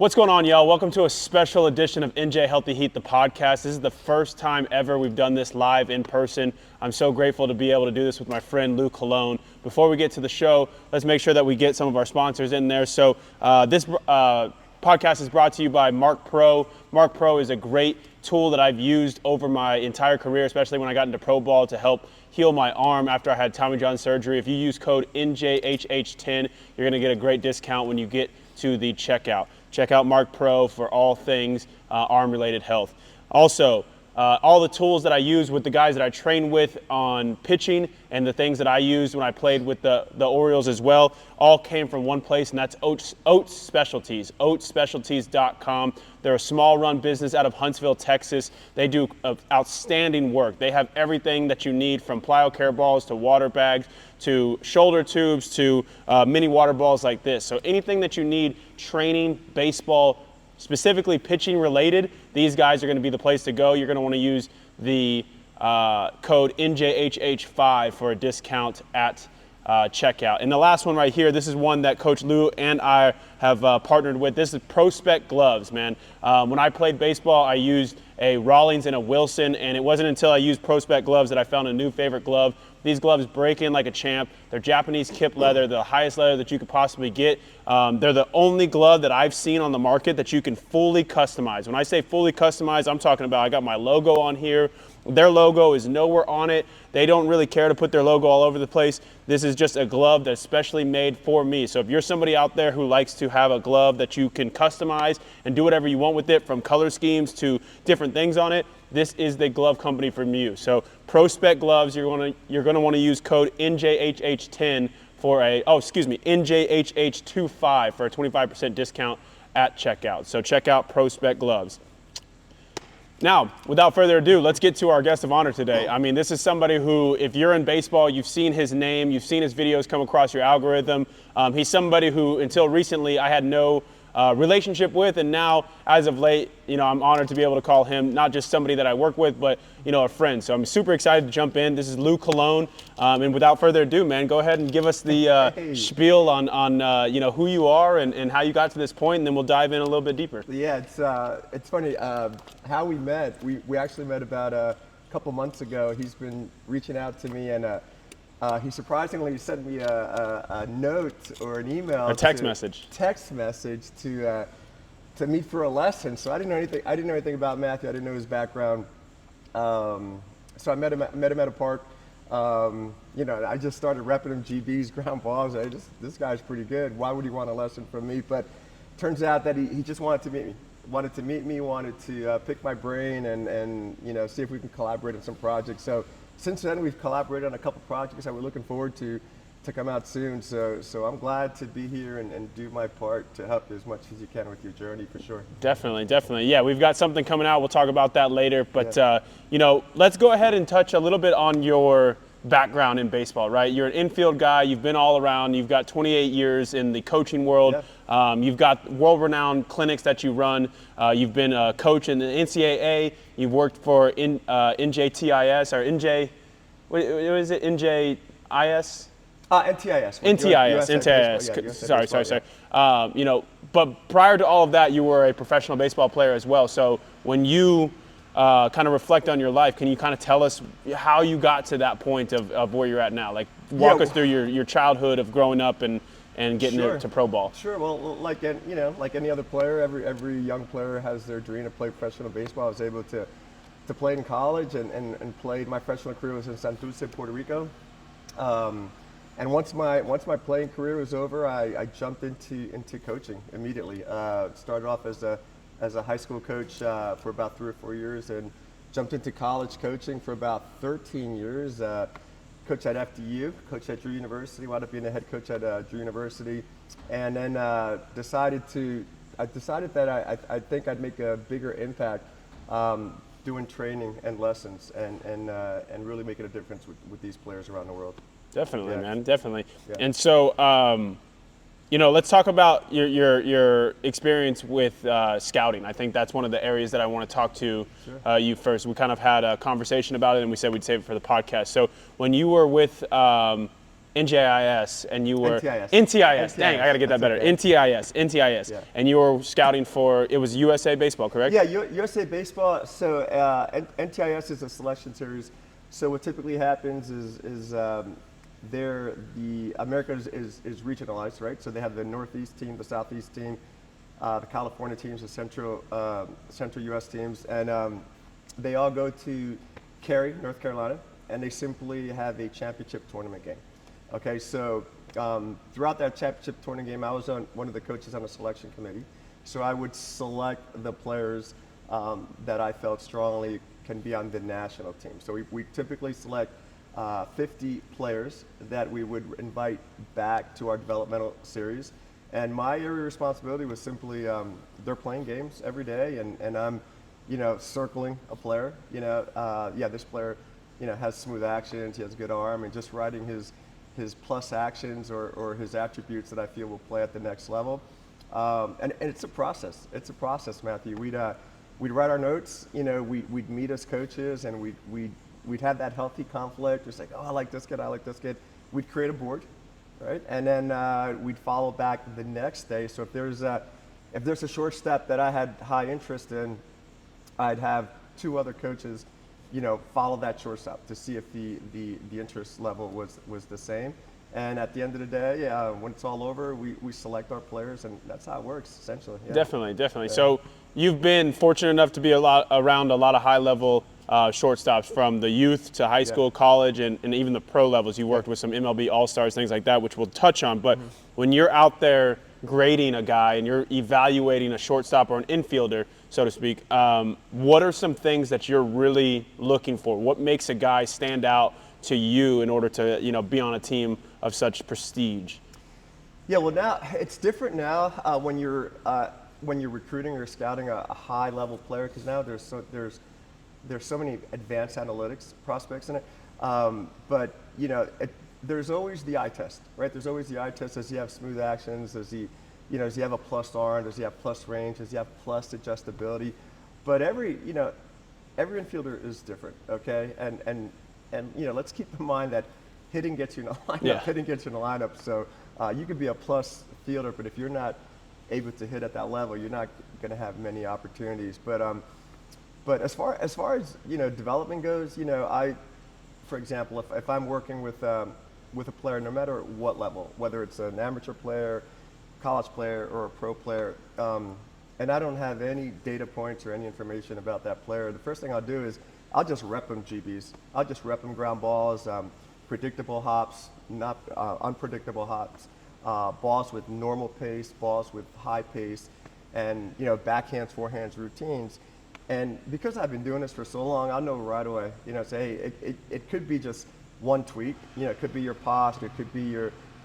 What's going on, y'all? Welcome to a special edition of NJ Healthy Heat, the podcast. This is the first time ever we've done this live in person. I'm so grateful to be able to do this with my friend Lou Colon. Before we get to the show, let's make sure that we get some of our sponsors in there. So this podcast is brought to you by Mark Pro. Mark Pro is a great tool that I've used over my entire career, especially when I got into pro ball, to help heal my arm after I had Tommy John surgery. If you use code NJHH10, you're going to get a great discount when you get to the checkout. Check out Mark Pro for all things arm-related health. Also, all the tools that I use with the guys that I train with on pitching and the things that I used when I played with the Orioles as well, all came from one place, and that's Oats Specialties, oatsspecialties.com. They're a small-run business out of Huntsville, Texas. They do outstanding work. They have everything that you need, from plyo care balls to water bags to shoulder tubes to mini water balls like this. So anything that you need training, baseball, specifically pitching related, these guys are going to be the place to go. You're going to want to use the code NJHH5 for a discount at checkout. And the last one right here, this is one that Coach Lou and I have partnered with. This is Prospect Gloves, man. When I played baseball, I used a Rawlings and a Wilson, and it wasn't until I used Prospect Gloves that I found a new favorite glove. These gloves break in like a champ. They're Japanese kip leather, the highest leather that you could possibly get. They're the only glove that I've seen on the market that you can fully customize. When I say fully customize, I'm talking about I got my logo on here. Their logo is nowhere on it. They don't really care to put their logo all over the place. This is just a glove that's specially made for me. So if you're somebody out there who likes to have a glove that you can customize and do whatever you want with it, from color schemes to different things on it, this is the glove company from you. So Prospect Gloves, you're going to want to use code NJHH10 for NJHH25 for a 25% discount at checkout. So check out Prospect Gloves. Now, without further ado, let's get to our guest of honor today. I mean, this is somebody who, if you're in baseball, you've seen his name, you've seen his videos come across your algorithm. He's somebody who, until recently, I had no relationship with, and now, as of late, I'm honored to be able to call him not just somebody that I work with, but a friend. So I'm super excited to jump in. This is Lou Colon, and without further ado, man, go ahead and give us the spiel on who you are and how you got to this point, and then we'll dive in a little bit deeper. Yeah, it's funny how we met. We actually met about a couple months ago. He's been reaching out to me, and he surprisingly sent me a note or an email, text message to meet for a lesson. So I didn't know anything about Matthew. I didn't know his background. So I met him at a park. I just started repping him GBs, ground balls. This guy's pretty good. Why would he want a lesson from me? But turns out that he just wanted to meet me. Wanted to pick my brain and see if we can collaborate on some projects. So since then, we've collaborated on a couple projects that we're looking forward to come out soon. So I'm glad to be here and do my part to help you as much as you can with your journey, for sure. Definitely. Yeah, we've got something coming out. We'll talk about that later. But, let's go ahead and touch a little bit on your background in baseball, right? You're an infield guy. You've been all around. You've got 28 years in the coaching world. Yeah. You've got world-renowned clinics that you run. You've been a coach in the NCAA. You've worked for NJTIS or NJ, what is it, NJIS? NTIS. Sorry. But prior to all of that, you were a professional baseball player as well. So when you kind of reflect on your life, can you kind of tell us how you got to that point of where you're at now? Like, walk us through your childhood of growing up and getting to pro ball. Sure. Well, like any other player, every young player has their dream to play professional baseball. I was able to play in college and played. My professional career was in Santurce, Puerto Rico. And once my playing career was over, I jumped into coaching immediately. Started off as a high school coach for about 3 or 4 years, and jumped into college coaching for about 13 years. Coach at FDU, coach at Drew University, wound up being the head coach at Drew University, and then decided that I think I'd make a bigger impact doing training and lessons and really making a difference with these players around the world. Definitely, Yeah. man. Definitely. Yeah. And so, let's talk about your experience with scouting. I think that's one of the areas that I want to talk to you first. We kind of had a conversation about it, and we said we'd save it for the podcast. So when you were with NJIS, and you were NTIS. NTIS. Dang, I got to get that better. Okay. NTIS, Yeah. and you were scouting for, it was USA Baseball, correct? Yeah, USA Baseball. So NTIS is a selection series. So what typically happens is the America is regionalized, right? So they have the Northeast team, the Southeast team, the California teams, the Central U.S. teams, and they all go to Cary, North Carolina, and they simply have a championship tournament game. Okay, so throughout that championship tournament game, I was one of the coaches on the selection committee. So I would select the players that I felt strongly can be on the national team. So we typically select 50 players that we would invite back to our developmental series. And my area of responsibility was simply, they're playing games every day, and I'm, circling a player. This player, has smooth actions, he has good arm, and just writing his plus actions or his attributes that I feel will play at the next level. And it's a process. It's a process, Matthew. We'd write our notes. We'd meet as coaches, and we'd have that healthy conflict. Just like, oh, I like this kid, I like this kid. We'd create a board, right? And then we'd follow back the next day. So if there's a shortstop that I had high interest in, I'd have two other coaches, follow that shortstop to see if the interest level was the same. And at the end of the day, when it's all over, we select our players, and that's how it works, essentially. Yeah. Definitely. Yeah. So you've been fortunate enough to be around a lot of high-level shortstops, from the youth to high school, college, and even the pro levels. You worked with some MLB All-Stars, things like that, which we'll touch on. But when you're out there grading a guy and you're evaluating a shortstop or an infielder, so to speak, what are some things that you're really looking for? What makes a guy stand out to you in order to be on a team of such prestige? Yeah, well, now it's different now when you're recruiting or scouting a high-level player, because now there's so many advanced analytics prospects in it. But there's always the eye test, right? There's always the eye test. Does he have smooth actions? Does he have a plus arm? Does he have plus range? Does he have plus adjustability? But every infielder is different, okay? And let's keep in mind that hitting gets you in a lineup. Yeah. Hitting gets you in a lineup. So you could be a plus fielder, but if you're not able to hit at that level, you're not going to have many opportunities. But as far as development goes, for example, if I'm working with a player, no matter what level, whether it's an amateur player, college player, or a pro player, and I don't have any data points or any information about that player, the first thing I'll do is I'll just rep them GBs. I'll just rep them ground balls, predictable hops, not unpredictable hops, balls with normal pace, balls with high pace, and backhands, forehands, routines. And because I've been doing this for so long, I'll know right away. Say, hey, it could be just one tweak. It could be your posture. It could be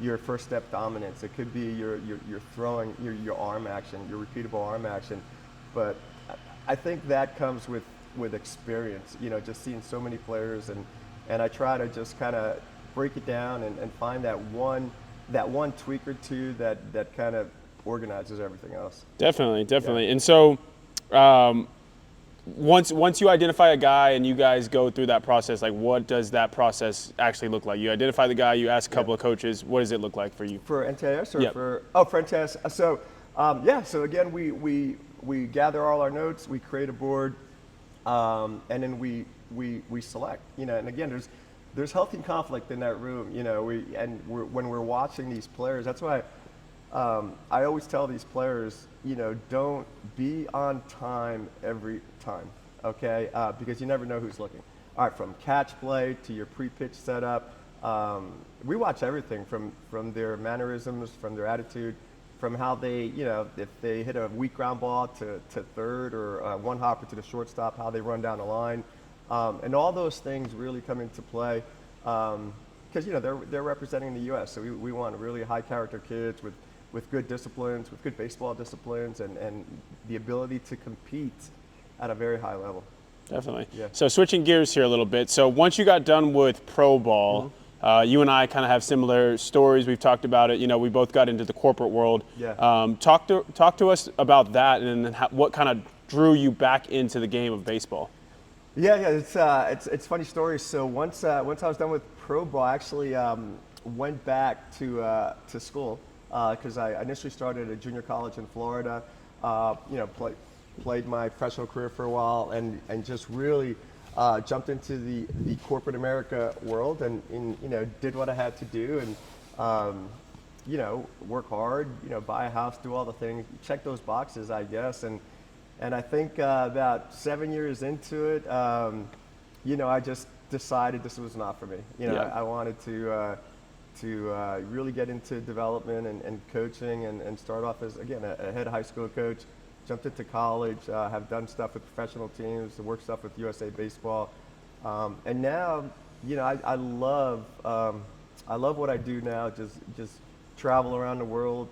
your first step dominance. It could be your throwing, your arm action, your repeatable arm action. But I think that comes with experience. Just seeing so many players, and I try to just kind of break it down and find that one tweak or two that kind of organizes everything else. Definitely. Yeah. And so. Once you identify a guy and you guys go through that process, like, what does that process actually look like? You identify the guy, you ask a couple of coaches. What does it look like for you? For NTIS or Yep. for NTIS. So so again, we gather all our notes, we create a board, and then we select. And again, there's healthy conflict in that room. When we're watching these players, that's why I always tell these players, don't be on time every time, okay? Because you never know who's looking. All right, from catch play to your pre-pitch setup, we watch everything from their mannerisms, from their attitude, from how they, if they hit a weak ground ball to third or one hopper to the shortstop, how they run down the line. And all those things really come into play because, they're representing the U.S., so we want really high character kids with good disciplines, with good baseball disciplines, and the ability to compete at a very high level. Definitely. Yeah. So switching gears here a little bit. So once you got done with pro ball, you and I kind of have similar stories. We've talked about it. We both got into the corporate world. Yeah. Talk to us about that, and then what kind of drew you back into the game of baseball. Yeah. It's a funny story. So once I was done with pro ball, actually, went back to school because I initially started at junior college in Florida. Played my professional career for a while, and just really jumped into the corporate America world, and did what I had to do, and work hard, buy a house, do all the things, check those boxes, I guess, and I think about 7 years into it, I just decided this was not for me. I wanted to really get into development and coaching, and start off as, again, a head high school coach. Jumped into college, have done stuff with professional teams, work stuff with USA Baseball, and now, I love what I do now. Just travel around the world,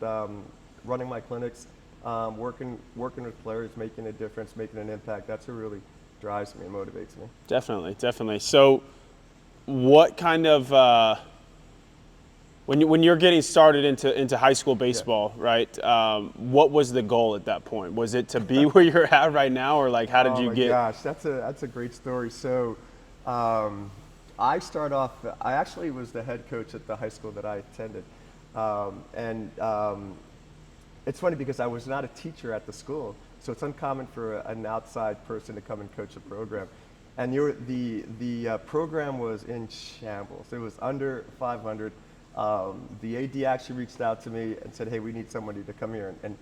running my clinics, working with players, making a difference, making an impact. That's what really drives me and motivates me. Definitely. So, what kind of when you're getting started into high school baseball, right? What was the goal at that point? Was it to be where you're at right now, or like how did you get? Oh my gosh, that's a great story. So, I actually was the head coach at the high school that I attended, it's funny because I was not a teacher at the school, so it's uncommon for an outside person to come and coach a program. And the program was in shambles. It was under 500. The AD actually reached out to me and said, hey, we need somebody to come here and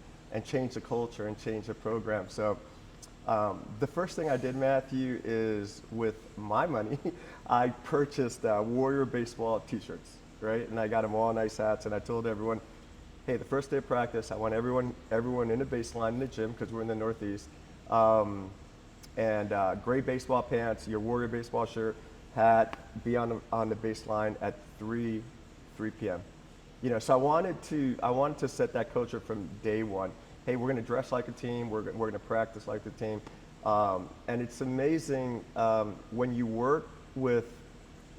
change the culture and change the program. So the first thing I did, Matthew, is with my money, I purchased Warrior baseball t-shirts, right? And I got them all nice hats, and I told everyone, hey, the first day of practice, I want everyone in the baseline in the gym, because we're in the Northeast, and gray baseball pants, your Warrior baseball shirt, hat, be on the baseline at 3 p.m. So I wanted to set that culture from day one. Hey, we're going to dress like a team. We're going to practice like the team. And it's amazing when you work with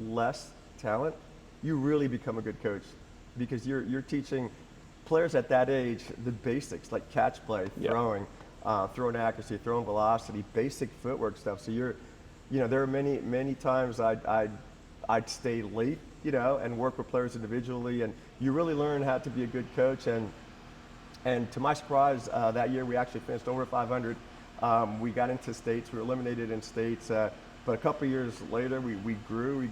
less talent, you really become a good coach, because you're teaching players at that age the basics, like catch play, throwing, throwing accuracy, throwing velocity, basic footwork stuff. So there are many times I'd stay late, and work with players individually, and you really learn how to be a good coach. And to my surprise, that year we actually finished over 500. We got into states. We were eliminated in states, but a couple years later, we grew,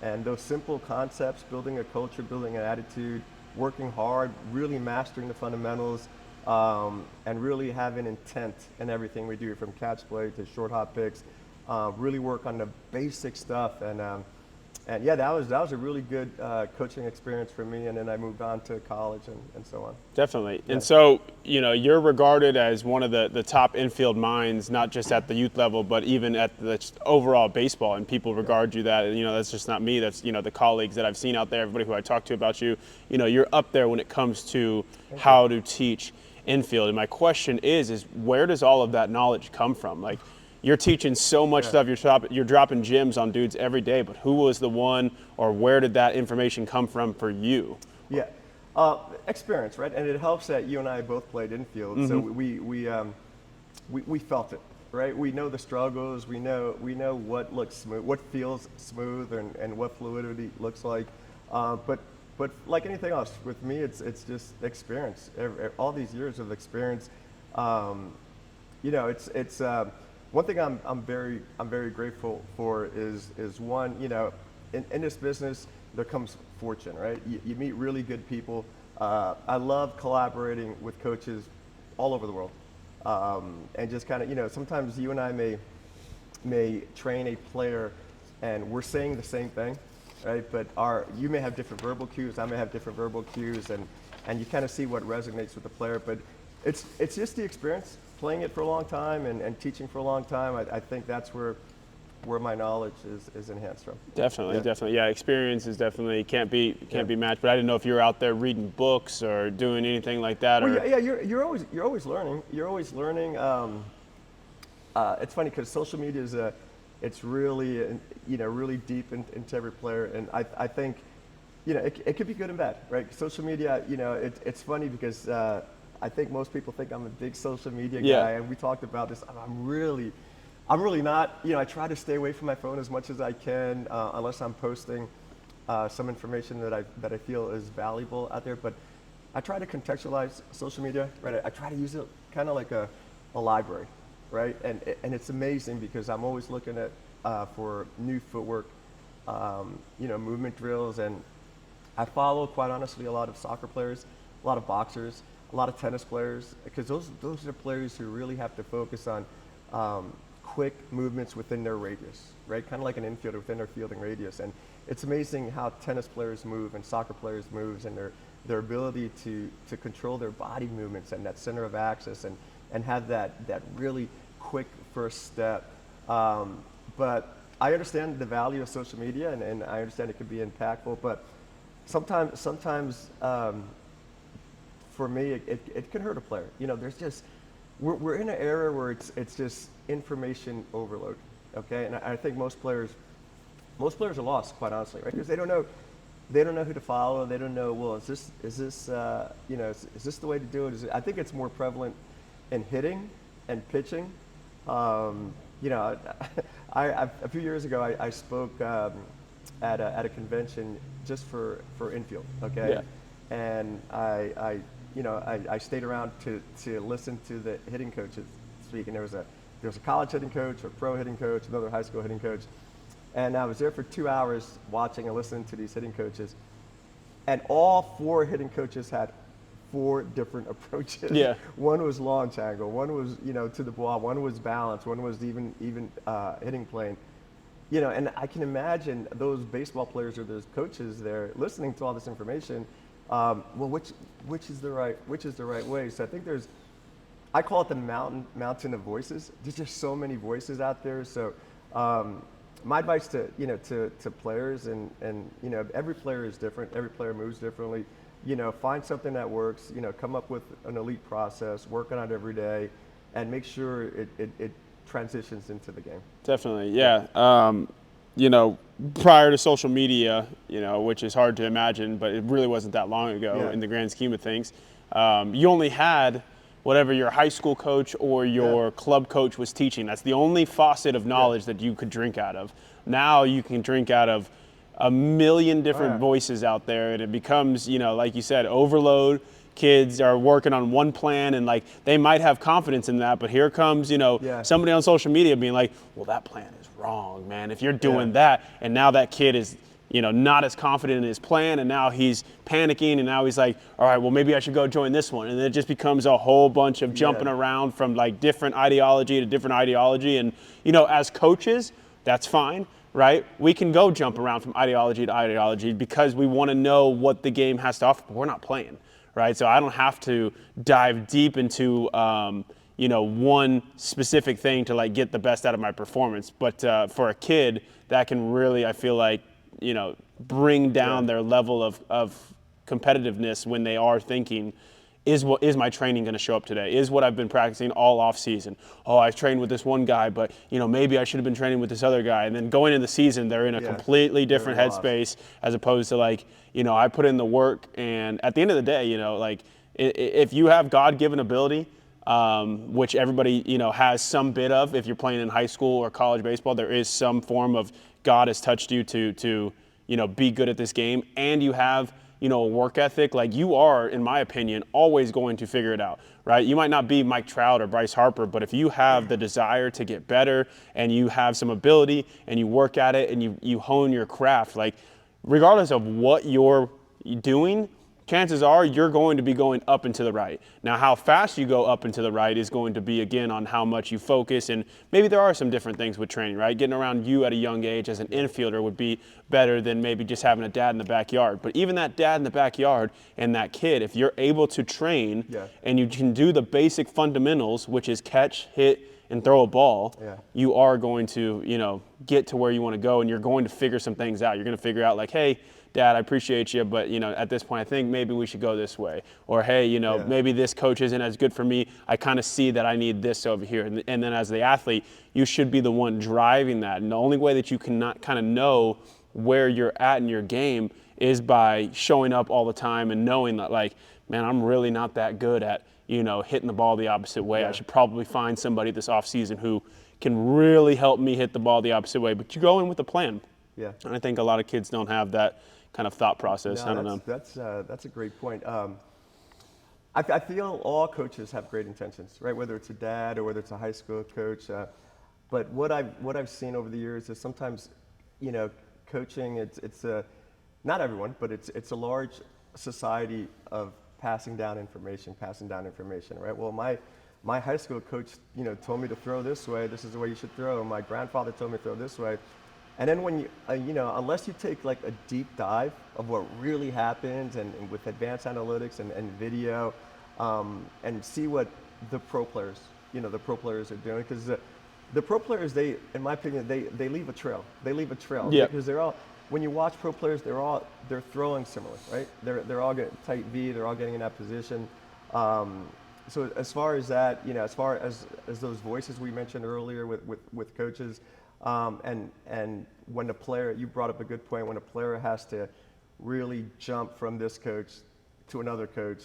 and those simple concepts, building a culture, building an attitude, working hard, really mastering the fundamentals, and really having intent in everything we do, from catch play to short hop picks. Really work on the basic stuff, and yeah, that was a really good coaching experience for me. And then I moved on to college and so on. Definitely. Yeah. And so, you're regarded as one of the top infield minds, not just at the youth level, but even at the overall baseball. And people regard you that. And, that's just not me. That's, the colleagues that I've seen out there, everybody who I talk to about you. You're up there when it comes to how to teach infield. And my question is where does all of that knowledge come from? Like, you're teaching so much stuff. You're dropping gems on dudes every day. But who was the one, or where did that information come from for you? Yeah, experience, right? And it helps that you and I both played infield, so we felt it, right? We know the struggles. We know what looks smooth, what feels smooth, and what fluidity looks like. But like anything else, with me, it's just experience. All these years of experience. It's one thing I'm very grateful for is one, in this business there comes fortune, right? You meet really good people. I love collaborating with coaches all over the world, and just kind of, sometimes you and I may train a player and we're saying the same thing, right? But you may have different verbal cues, I may have different verbal cues, and you kind of see what resonates with the player. But it's just the experience, playing it for a long time and teaching for a long time. I think that's where my knowledge is enhanced from. Definitely. Yeah, experience is definitely can't be matched. But I didn't know if you were out there reading books or doing anything like that. Well, yeah, you're always learning. You're always learning. It's funny because social media it's really really deep into every player, and I think it could be good and bad, right? Social media, it's funny because I think most people think I'm a big social media guy, and we talked about this. I'm really not. I try to stay away from my phone as much as I can, unless I'm posting some information that I feel is valuable out there. But I try to contextualize social media, right? I try to use it kind of like a library, right? And it's amazing because I'm always looking at for new footwork, movement drills, and I follow, quite honestly, a lot of soccer players, a lot of boxers, a lot of tennis players, because those are players who really have to focus on quick movements within their radius, right? Kind of like an infielder within their fielding radius. And it's amazing how tennis players move and soccer players moves, and their ability to control their body movements and that center of access and have that really quick first step. But I understand the value of social media, and I understand it can be impactful, but sometimes for me, it can hurt a player. There's just, we're in an era where it's just information overload, okay? And I think most players are lost, quite honestly, right? Because they don't know who to follow. They don't know, well, is this the way to do it? I think it's more prevalent in hitting and pitching. A few years ago, I spoke at a convention just for infield, okay? Yeah. And I stayed around to listen to the hitting coaches speak, and there was a college hitting coach, a pro hitting coach, another high school hitting coach, and I was there for 2 hours watching and listening to these hitting coaches, and all 4 hitting coaches had 4 different approaches. Yeah. One was launch angle, one was to the ball, one was balance, one was even hitting plane. And I can imagine those baseball players or those coaches there listening to all this information. Well, which is the right way? So I think I call it the mountain of voices. There's just so many voices out there. So my advice to players, and every player is different. Every player moves differently. Find something that works. Come up with an elite process. Work on it every day, and make sure it transitions into the game. Definitely, yeah. Prior to social media, which is hard to imagine, but it really wasn't that long ago in the grand scheme of things. You only had whatever your high school coach or your club coach was teaching. That's the only faucet of knowledge that you could drink out of. Now you can drink out of a million different voices out there, and it becomes, like you said, overload. Kids are working on one plan, and like they might have confidence in that, but here comes somebody on social media being like, well, that plan is wrong, man, if you're doing that. And now that kid is not as confident in his plan, and now he's panicking, and now he's like, all right, well, maybe I should go join this one. And then it just becomes a whole bunch of jumping around from like different ideology to different ideology. And as coaches, that's fine, right? We can go jump around from ideology to ideology because we want to know what the game has to offer, but we're not playing. Right, so I don't have to dive deep into one specific thing to like get the best out of my performance. But for a kid, that can really, I feel like, bring down their level of competitiveness when they are thinking, is my training going to show up today? Is what I've been practicing all off season? Oh, I trained with this one guy, but maybe I should have been training with this other guy. And then going into the season, they're in a completely different headspace, as opposed to like, I put in the work, and at the end of the day, like if you have God-given ability, which everybody has some bit of. If you're playing in high school or college baseball, there is some form of God has touched you to be good at this game, and you have a work ethic. Like you are, in my opinion, always going to figure it out, right? You might not be Mike Trout or Bryce Harper, but if you have the desire to get better and you have some ability and you work at it and you hone your craft, like regardless of what you're doing, chances are you're going to be going up and to the right. Now, how fast you go up and to the right is going to be, again, on how much you focus. And maybe there are some different things with training, right? Getting around you at a young age as an infielder would be better than maybe just having a dad in the backyard. But even that dad in the backyard and that kid, if you're able to train and you can do the basic fundamentals, which is catch, hit, and throw a ball, you are going to, get to where you want to go, and you're going to figure some things out. You're going to figure out like, hey, Dad, I appreciate you, but at this point, I think maybe we should go this way. Or hey, maybe this coach isn't as good for me. I kind of see that I need this over here. And then as the athlete, you should be the one driving that. And the only way that you can not kind of know where you're at in your game is by showing up all the time and knowing that, like, man, I'm really not that good at hitting the ball the opposite way. I should probably find somebody this offseason who can really help me hit the ball the opposite way. But you go in with a plan. Yeah. And I think a lot of kids don't have that, kind of thought process. I don't know. That's a great point. I feel all coaches have great intentions, right? Whether it's a dad or whether it's a high school coach. But what I've seen over the years is sometimes, coaching, it's not everyone, but it's a large society of passing down information, right? Well, my high school coach, told me to throw this way. This is the way you should throw. My grandfather told me to throw this way. And then when you, unless you take like a deep dive of what really happens and with advanced analytics and video, and see what the pro players are doing, because the pro players, in my opinion, they leave a trail. Yep. Because they're all, when you watch pro players, they're throwing similar, right? They're all getting tight V, they're all getting in that position. So as far as that, as far as those voices we mentioned earlier with coaches, and when a player, you brought up a good point, when a player has to really jump from this coach to another coach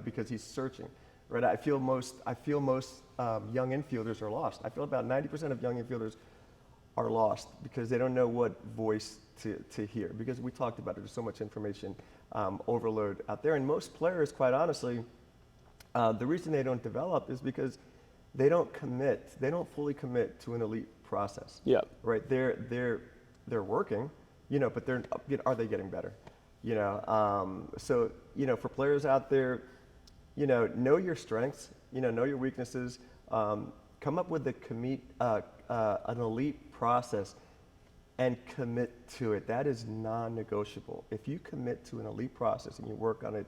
because he's searching, right? I feel most young infielders are lost. I feel about 90% of young infielders are lost because they don't know what voice to hear, because we talked about it, there's so much information overload out there. And most players, quite honestly, the reason they don't develop is because they don't fully commit to an elite process. Yeah. Right. They're working, but are they getting better? So, for players out there, know your strengths, know your weaknesses, come up with an elite process and commit to it. That is non-negotiable. If you commit to an elite process and you work on it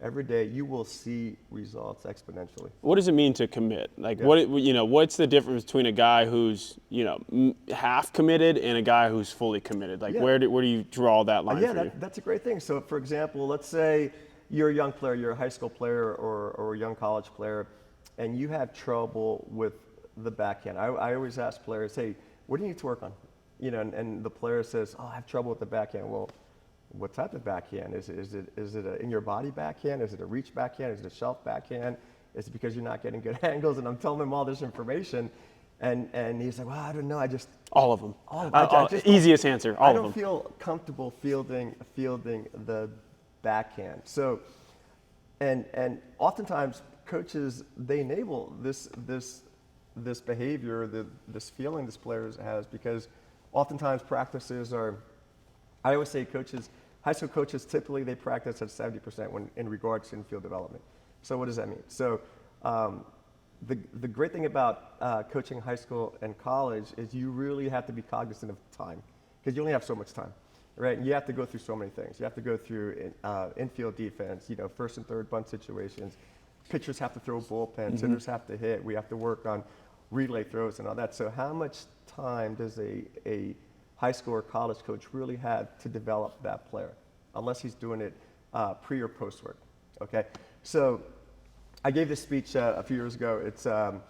every day, you will see results exponentially. What does it mean to commit? Like, what's the difference between a guy who's, half committed and a guy who's fully committed? Like, where do you draw that line for you? That's a great thing. So, for example, let's say you're a young player, you're a high school player or a young college player, and you have trouble with the backhand. I always ask players, hey, what do you need to work on? And the player says, oh, I have trouble with the backhand. Well, what type of backhand? Is it an in your body backhand? Is it a reach backhand? Is it a shelf backhand? Is it because you're not getting good angles? And I'm telling him all this information, and he's like, well, I don't know. All of them. Easiest answer. All of them. I don't feel comfortable fielding the backhand. So, and oftentimes coaches, they enable this behavior, this feeling this player has, because oftentimes practices are. I always say high school coaches, typically they practice at 70% in regards to infield development. So what does that mean? So the great thing about coaching high school and college is you really have to be cognizant of time, because you only have so much time, right? And you have to go through so many things. You have to go through infield defense, first and third bunt situations. Pitchers have to throw bullpens, hitters have to hit. We have to work on relay throws and all that. So how much time does a high school or college coach really have to develop that player, unless he's doing it pre or post work? Okay, so I gave this speech a few years ago. It's and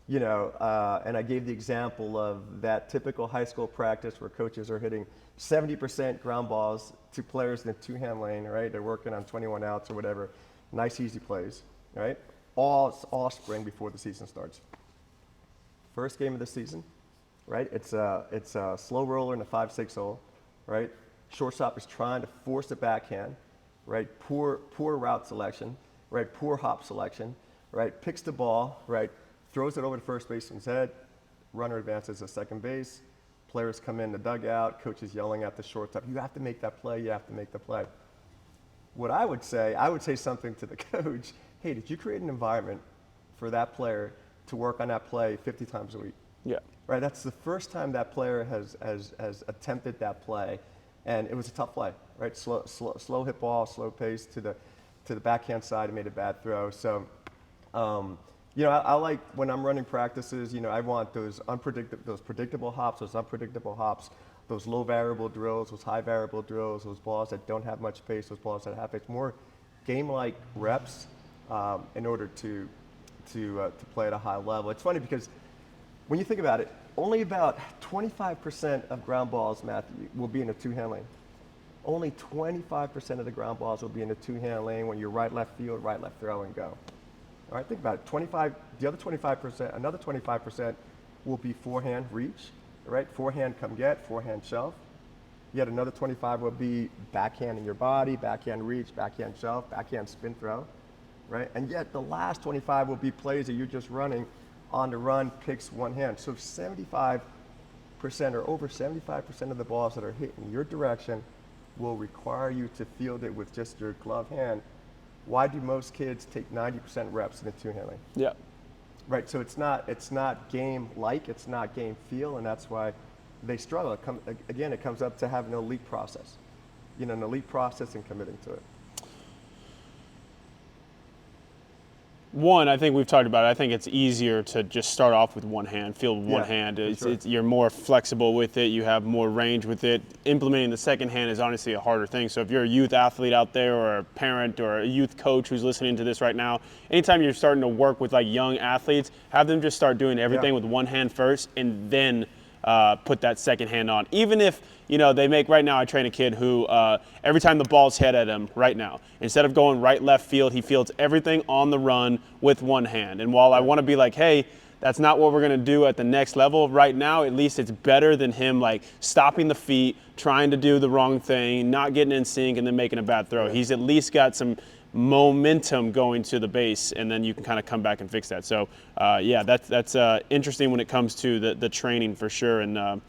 I gave the example of that typical high school practice where coaches are hitting 70% ground balls to players in the two-hand lane, right? They're working on 21 outs or whatever, nice easy plays, right? All spring before the season starts. First game of the season. Right, it's a slow roller in a 5-6 hole, right? Shortstop is trying to force the backhand, right? Poor route selection, right? Poor hop selection, right? Picks the ball, right? Throws it over to first baseman's head. Runner advances to second base. Players come in the dugout. Coach is yelling at the shortstop. You have to make that play. You have to make the play. What I would say something to the coach. Hey, did you create an environment for that player to work on that play 50 times a week? Yeah. Right, that's the first time that player has attempted that play, and it was a tough play. Right, slow hit ball, slow pace to the backhand side, and made a bad throw. So, I like when I'm running practices. I want those predictable hops, those low variable drills, those high variable drills, those balls that don't have much pace, those balls that have pace. More game-like reps in order to play at a high level. It's funny because when you think about it, only about 25% of ground balls, Matthew, will be in a two-hand lane. Only 25% of the ground balls will be in a two-hand lane when you're right, left field, right, left throw, and go. All right, think about it. The other 25%, another 25% will be forehand reach, right? Forehand come get, forehand shelf. Yet another 25 will be backhand in your body, backhand reach, backhand shelf, backhand spin throw, right? And yet the last 25 will be plays that you're just running on the run, picks one hand. So 75% or over 75% of the balls that are hit in your direction will require you to field it with just your glove hand. Why do most kids take 90% reps in a two-handling? Yeah. Right, so it's not game-like, it's not game feel, and that's why they struggle. It comes up to having an elite process. An elite process and committing to it. One, I think we've talked about it. I think it's easier to just start off with one hand, field with one hand. You're more flexible with it. You have more range with it. Implementing the second hand is honestly a harder thing. So if you're a youth athlete out there or a parent or a youth coach who's listening to this right now, anytime you're starting to work with like young athletes, have them just start doing everything with one hand first and then put that second hand on. Even if, they make, right now I train a kid who every time the ball's hit at him right now, instead of going right, left field, he fields everything on the run with one hand. And while I want to be like, hey, that's not what we're going to do at the next level right now, at least it's better than him like stopping the feet, trying to do the wrong thing, not getting in sync, and then making a bad throw. He's at least got some momentum going to the base, and then you can kind of come back and fix that. So that's interesting when it comes to the training for sure. And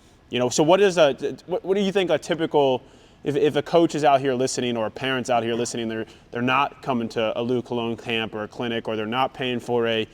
so what do you think a typical, if a coach is out here listening or a parent's out here listening, they're not coming to a Lou Cologne camp or a clinic, or they're not paying for a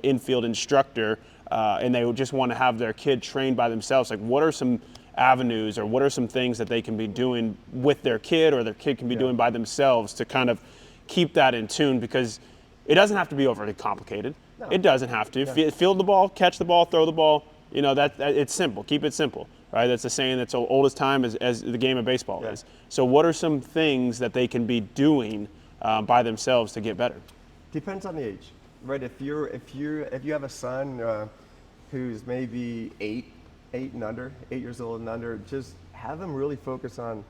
infield instructor, and they just want to have their kid trained by themselves. Like, what are some avenues or what are some things that they can be doing with their kid or their kid can be doing by themselves to kind of keep that in tune? Because it doesn't have to be overly complicated. No. It doesn't have to. Field the ball, catch the ball, throw the ball. That it's simple. Keep it simple, right? That's a saying that's old as time as the game of baseball is. So what are some things that they can be doing by themselves to get better? Depends on the age, right? If you have a son who's maybe 8 years old and under, just have them really focus on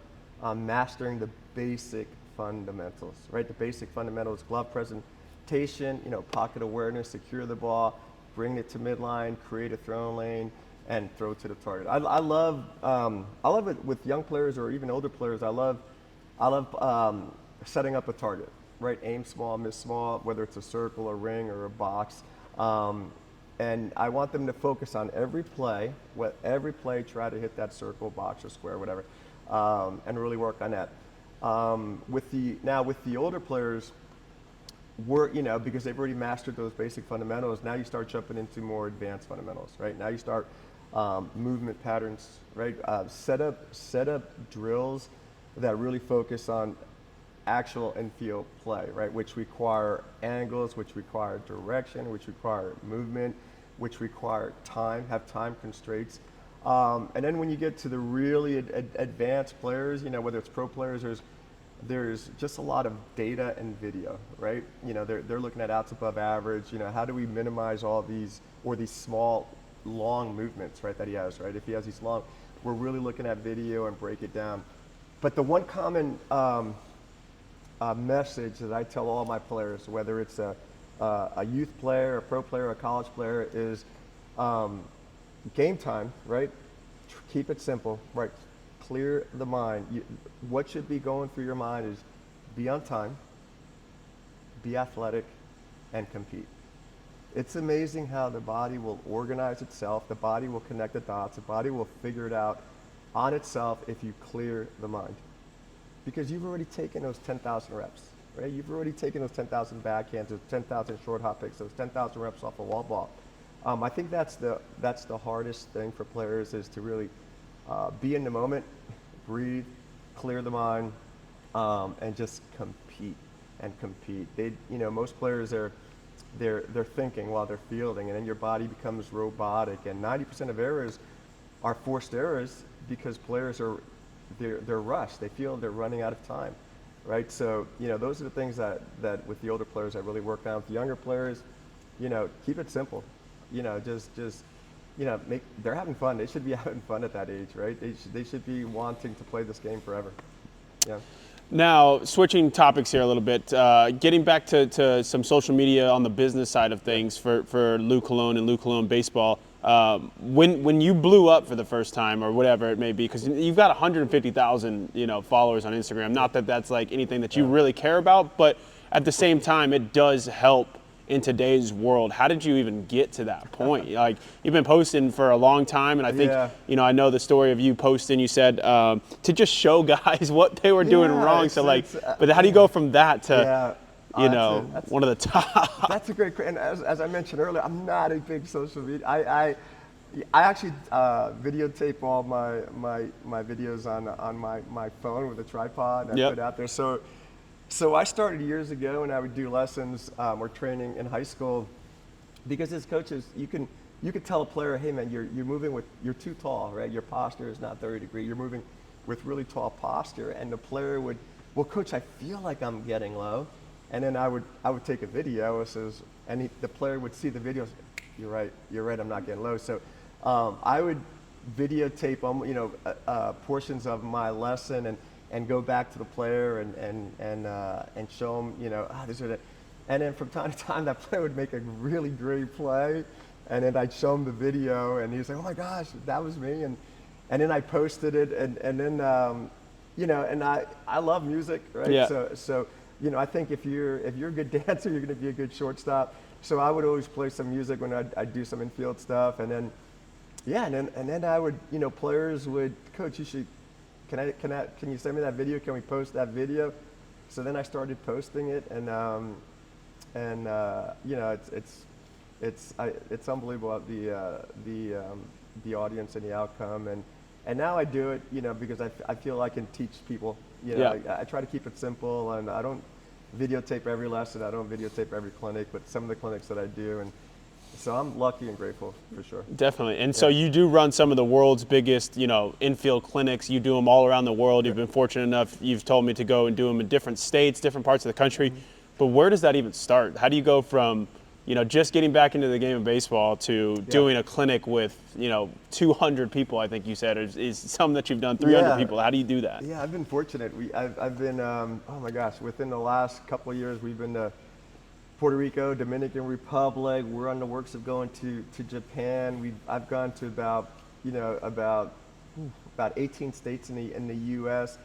mastering the basic fundamentals, right? The basic fundamentals: glove presentation, pocket awareness, secure the ball, bring it to midline, create a throw lane, and throw to the target. I love it with young players or even older players. I love setting up a target, right? Aim small, miss small, whether it's a circle, a ring, or a box. And I want them to focus on every play, try to hit that circle, box, or square, whatever, and really work on that. With the older players, because they've already mastered those basic fundamentals, now you start jumping into more advanced fundamentals, right? Now you start movement patterns, right? Set up drills that really focus on actual infield play, right? Which require angles, which require direction, which require movement, which require time, have time constraints. And then when you get to the really advanced players, whether it's pro players, there's just a lot of data and video, right? They're looking at outs above average. How do we minimize all these small, long movements, right, that he has, right? If he has these long, we're really looking at video and break it down. But the one common message that I tell all my players, whether it's a youth player, a pro player, a college player, is game time, right? Keep it simple, right? Clear the mind. What should be going through your mind is be on time, be athletic, and compete. It's amazing how the body will organize itself, the body will connect the dots, the body will figure it out on itself if you clear the mind. Because you've already taken those 10,000 reps, right? You've already taken those 10,000 backhands, those 10,000 short hop picks, those 10,000 reps off a wall ball. I think that's the hardest thing for players, is to really be in the moment, breathe, clear the mind, and just compete. Most players they're thinking while they're fielding, and then your body becomes robotic. And 90% of errors are forced errors because players they're rushed. They feel they're running out of time, right? So those are the things that with the older players I really work on. With the younger players, keep it simple. They're having fun. They should be having fun at that age, right? They should be wanting to play this game forever. Yeah. Now, switching topics here a little bit, getting back to some social media on the business side of things for Lou Cologne and Lou Cologne Baseball. When you blew up for the first time, or whatever it may be, because you've got 150,000 followers on Instagram. Not that that's like anything that you really care about, but at the same time, it does help in today's world. How did you even get to that point? Like, you've been posting for a long time, and I think, I know the story of you posting, you said, to just show guys what they were doing wrong. So but how do you go from that to, one of the top? That's a great question. And as I mentioned earlier, I'm not a big social media. I actually videotape all my videos on my phone with a tripod and I put it out there. So I started years ago, and I would do lessons or training in high school, because as coaches, you could tell a player, hey man, you're moving you're too tall, right? Your posture is not 30 degree. You're moving with really tall posture, and the player would, well, coach, I feel like I'm getting low, and then I would take a video, and the player would see the videos. You're right, I'm not getting low. So I would videotape portions of my lesson and go back to the player and show them, this or that. And then from time to time, that player would make a really great play, and then I'd show him the video, and he'd say, oh my gosh, that was me. And then I posted it, and then, and I love music, right? Yeah. So I think if you're a good dancer, you're gonna be a good shortstop. So I would always play some music when I'd do some infield stuff, and then, and then I would, players would, coach, you should, can you send me that video? Can we post that video? So then I started posting it, and it's unbelievable, the audience and the outcome, and now I do it, because I feel I can teach people. I try to keep it simple, and I don't videotape every lesson. I don't videotape every clinic, but some of the clinics that I do, and so I'm lucky and grateful, for sure. Definitely. And so you do run some of the world's biggest, infield clinics. You do them all around the world. You've been fortunate enough, you've told me, to go and do them in different states, different parts of the country. But where does that even start? How do you go from, just getting back into the game of baseball to doing a clinic with, 200 people, I think you said, is something that you've done, 300 people. How do you do that? Yeah, I've been fortunate. I've been, oh my gosh, within the last couple of years, we've been to Puerto Rico, Dominican Republic. We're on the works of going to Japan. I've gone to about 18 states in the U.S.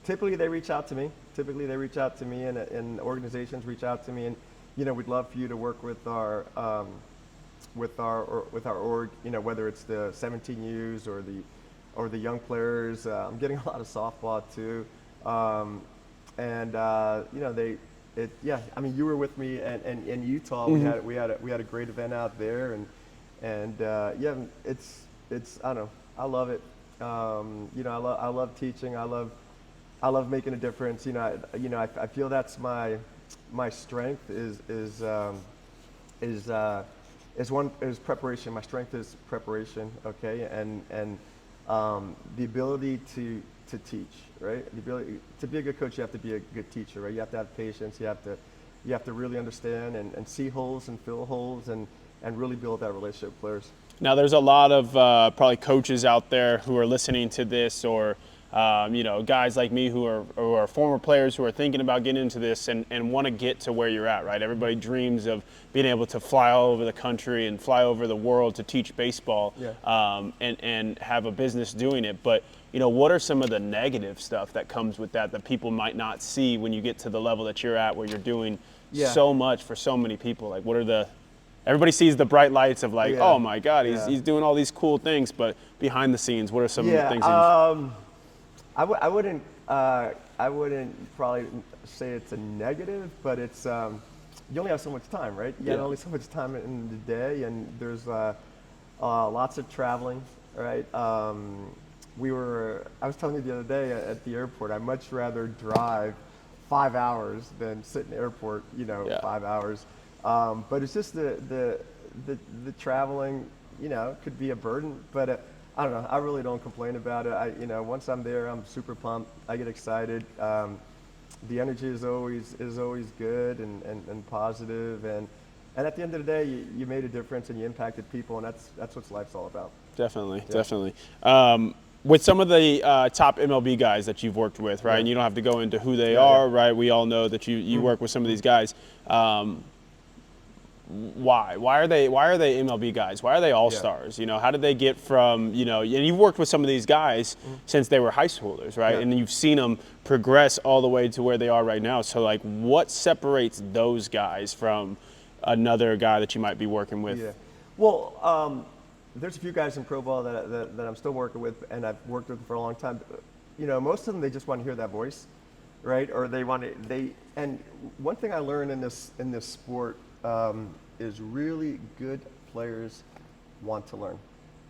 Typically they reach out to me. And organizations reach out to me, and we'd love for you to work with our org. Whether it's the 17Us or the young players. I'm getting a lot of softball too, I mean, you were with me in Utah. We had a great event out there, and it's I don't know, I love it. I love teaching. I love making a difference. I feel that's my strength is preparation. My strength is preparation. Okay, and the ability to teach, right? The ability to be a good coach, you have to be a good teacher, right? You have to have patience. You have to really understand and see holes and fill holes and really build that relationship with players. Now, there's a lot of probably coaches out there who are listening to this, or guys like me who are former players who are thinking about getting into this and want to get to where you're at, right? Everybody dreams of being able to fly all over the country and fly over the world to teach baseball, and have a business doing it. But what are some of the negative stuff that comes with that people might not see when you get to the level that you're at, where you're doing so much for so many people? Like, what are everybody sees the bright lights of like, oh my God, he's doing all these cool things, but behind the scenes, what are some of the things? I wouldn't probably say it's a negative, but it's you only have so much time, right? You have only so much time in the day, and there's lots of traveling, right? I was telling you the other day at the airport, I'd much rather drive 5 hours than sit in the airport, 5 hours. But it's just the traveling, could be a burden, but I don't know. I really don't complain about it. Once I'm there, I'm super pumped. I get excited. The energy is always good and positive, and at the end of the day, you made a difference and you impacted people, and that's what life's all about. Definitely. with some of the top MLB guys that you've worked with, right? Yeah. And you don't have to go into who they Yeah, are, yeah. right? We all know that you work with some of these guys. Why? Why are they MLB guys? Why are they all stars? You know, how did they get from, you know, and you've worked with some of these guys since they were high schoolers, right? Yeah. And you've seen them progress all the way to where they are right now. So like, what separates those guys from another guy that you might be working with? Yeah. Well, there's a few guys in pro ball that I'm still working with, and I've worked with for a long time. You know, most of them, they just want to hear that voice, right? Or they want to, and one thing I learned in this sport is really good players want to learn.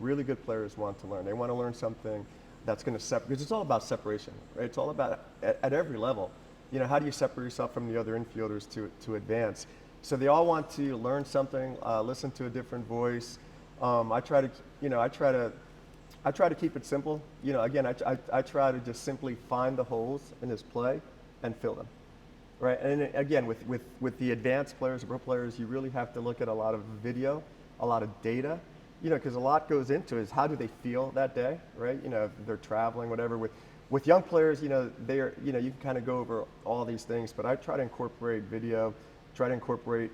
Really good players want to learn. They want to learn something that's going to separate, because it's all about separation, right? It's all about, at every level, you know, how do you separate yourself from the other infielders to advance? So they all want to learn something, listen to a different voice. I try to keep it simple. You know, again, I try to just simply find the holes in his play and fill them, right? And again, with the advanced players, the pro players, you really have to look at a lot of video, a lot of data, you know, because a lot goes into it is how do they feel that day, right? You know, if they're traveling, whatever. With young players, you know, you can kind of go over all these things, but I try to incorporate video, try to incorporate,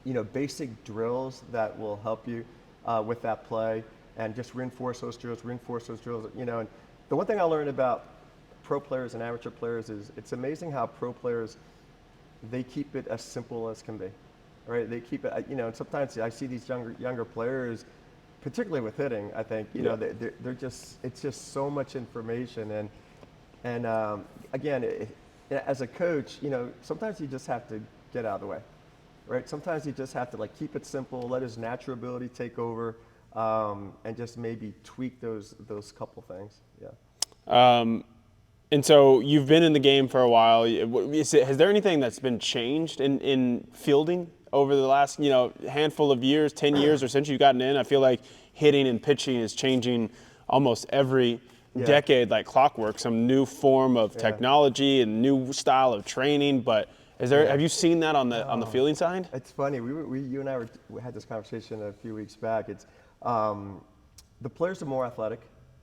you know, basic drills that will help you with that play, and just reinforce those drills, you know. And the one thing I learned about pro players and amateur players is it's amazing how pro players, they keep it as simple as can be, right? They keep it, you know, and sometimes I see these younger players, particularly with hitting, I think, you know, they're just, it's just so much information. And again, as a coach, you know, sometimes you just have to get out of the way, right? Sometimes you just have to like keep it simple, let his natural ability take over, and just maybe tweak those couple things. Yeah. And so you've been in the game for a while. Has there anything that's been changed in fielding over the last, you know, handful of years, 10 years, or since you've gotten in? I feel like hitting and pitching is changing almost every decade like clockwork, some new form of technology and new style of training. But have you seen that on the fielding side? It's funny. You and I we had this conversation a few weeks back. It's the players are more athletic,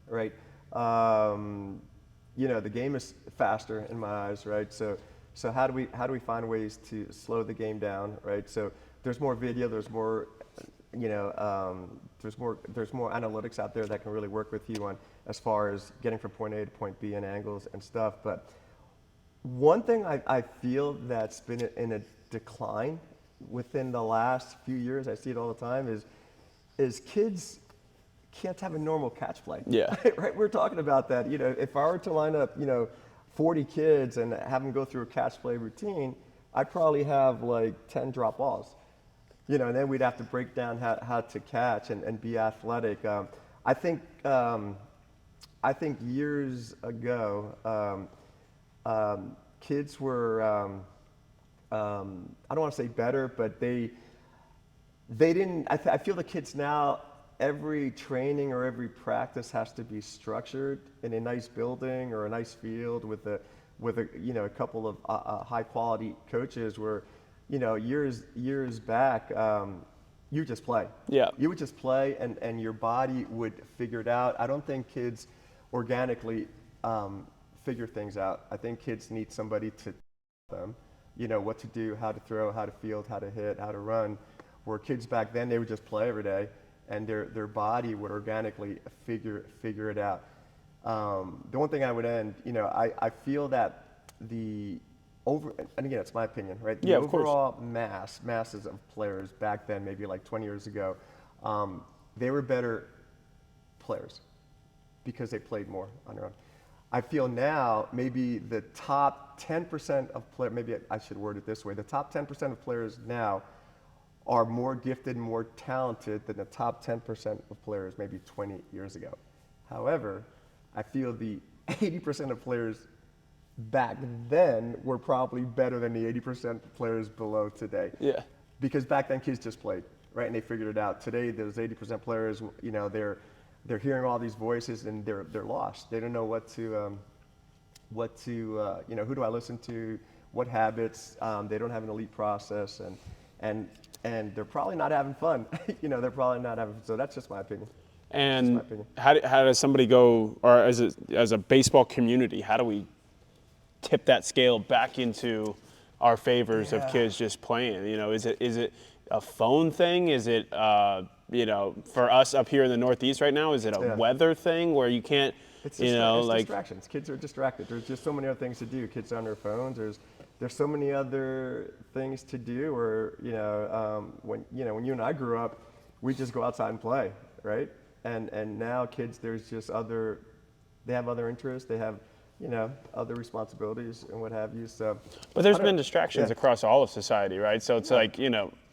right? You know, the game is faster in my eyes, right? So how do we find ways to slow the game down, right? So there's more video, there's more, you know, there's more analytics out there that can really work with you on as far as getting from point A to point B and angles and stuff. But one thing I feel that's been in a decline within the last few years, I see it all the time, is kids can't have a normal catch play. Yeah. Right? We're talking about that. You know, if I were to line up, you know, 40 kids and have them go through a catch play routine, I'd probably have like 10 drop balls. You know, and then we'd have to break down how to catch and be athletic. I think years ago, kids were, I don't want to say better, but they didn't, I feel the kids now, every training or every practice has to be structured in a nice building or a nice field with a you know, a couple of high quality coaches where, you know, years back, you just play. Yeah. You would just play and your body would figure it out. I don't think kids organically figure things out. I think kids need somebody to tell them, you know, what to do, how to throw, how to field, how to hit, how to run. Where kids back then, they would just play every day, and their body would organically figure it out. The one thing I would end, you know, I feel that and again, it's my opinion, right? The overall masses of players back then, maybe like 20 years ago, they were better players because they played more on their own. I feel now maybe the top 10% of players, maybe I should word it this way, the top 10% of players now are more gifted and more talented than the top 10% of players maybe 20 years ago. However, I feel the 80% of players back then were probably better than the 80% players below today. Yeah. Because back then kids just played, right? And they figured it out. Today, those 80% players, you know, they're hearing all these voices and they're lost. They don't know what to you know, who do I listen to? What habits? They don't have an elite process, and they're probably not having fun. You know, they're probably not having. So that's just my opinion. And opinion. how does somebody go, or as a baseball community, how do we tip that scale back into our favors of kids just playing? You know, is it a phone thing? Is it you know, for us up here in the Northeast right now, is it a weather thing where you can't, It's you know, it's like distractions. Kids are distracted. There's just so many other things to do. Kids are on their phones. There's so many other things to do. Or when you and I grew up, we just go outside and play, right? And now kids, there's just they have other interests. They have other responsibilities and what have you. So, but there's been distractions across all of society, right? So it's like,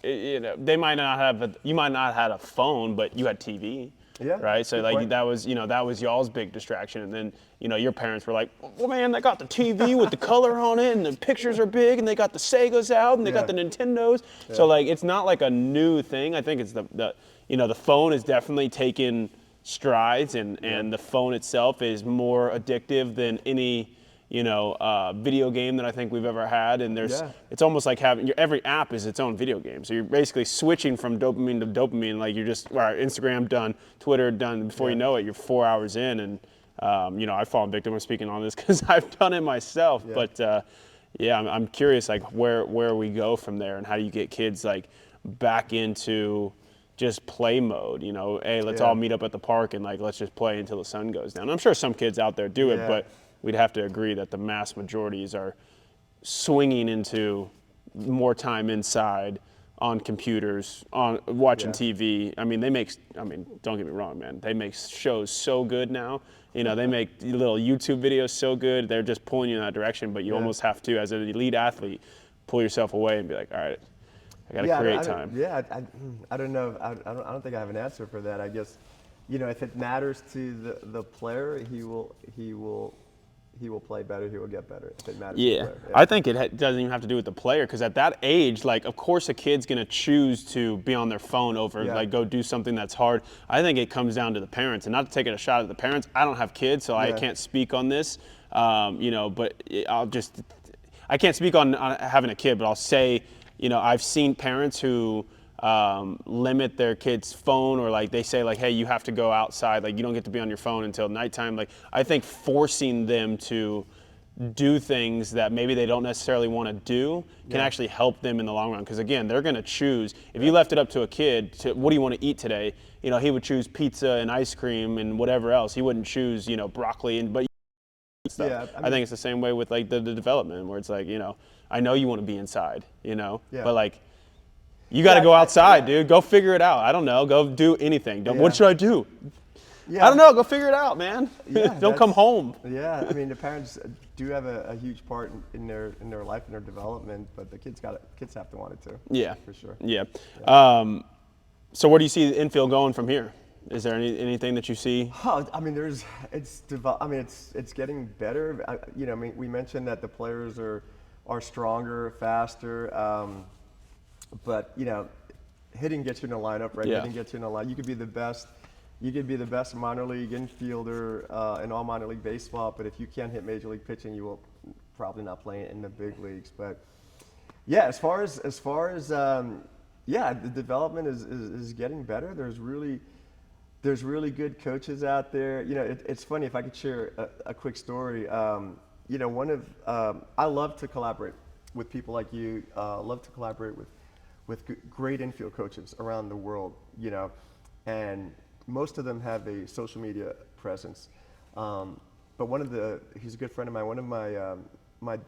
they might not have you might not have had a phone, but you had TV. Yeah. Right. So like that was y'all's big distraction, and then your parents were like, well, man, they got the TV with the color on it, and the pictures are big, and they got the Segas out, and they got the Nintendos. Yeah. So like it's not like a new thing. I think it's the phone is definitely taken strides, and the phone itself is more addictive than any video game that I think we've ever had. And it's almost like having every app is its own video game. So you're basically switching from dopamine to dopamine. Like you're just, all right, Instagram done, Twitter done. Before you know it, you're 4 hours in. And, I've fallen victim of speaking on this because I've done it myself. Yeah. But I'm curious, like where we go from there, and how do you get kids like back into just play mode, hey, let's all meet up at the park and like, let's just play until the sun goes down. I'm sure some kids out there do it, but we'd have to agree that the mass majorities are swinging into more time inside on computers, on watching TV. I mean, don't get me wrong, man. They make shows so good now. They make little YouTube videos so good. They're just pulling you in that direction, but you almost have to, as an elite athlete, pull yourself away and be like, all right, I got to create time. I don't know. I don't think I have an answer for that. I guess, if it matters to the player, he will play better. He will get better if it matters to the player. Yeah. I think it doesn't even have to do with the player, because at that age, like, of course a kid's going to choose to be on their phone over, like, go do something that's hard. I think it comes down to the parents, and not to take a shot at the parents. I don't have kids, so I can't speak on this, but I can't speak on having a kid, but I'll say, I've seen parents who limit their kids' phone, or like they say like, hey, you have to go outside, like you don't get to be on your phone until nighttime. Like I think forcing them to do things that maybe they don't necessarily want to do can actually help them in the long run, because again, they're going to choose. If you left it up to a kid to, what do you want to eat today, he would choose pizza and ice cream and whatever else. He wouldn't choose broccoli but stuff. Yeah, I think it's the same way with like the development, where it's like, I know you want to be inside, but like you got to go outside, dude. Go figure it out. I don't know. Go do anything. What should I do? I don't know. Go figure it out, man. Don't come home. Yeah, I mean, the parents do have a huge part in their life and their development, but the kids have to want it too. Yeah, for sure. Yeah. So where do you see the infield going from here? Is there anything that you see? I mean, it's getting better. We mentioned that the players are stronger, faster. But hitting gets you in the lineup, right? Hitting gets you in the line. You could be the best. You could be the best minor league infielder in all minor league baseball, but if you can't hit major league pitching, you will probably not play in the big leagues. But yeah, as far as the development is getting better. There's really good coaches out there. It's funny, if I could share a quick story. I love to collaborate with people like you. Love to collaborate with great infield coaches around the world, and most of them have a social media presence. But he's a good friend of mine. One of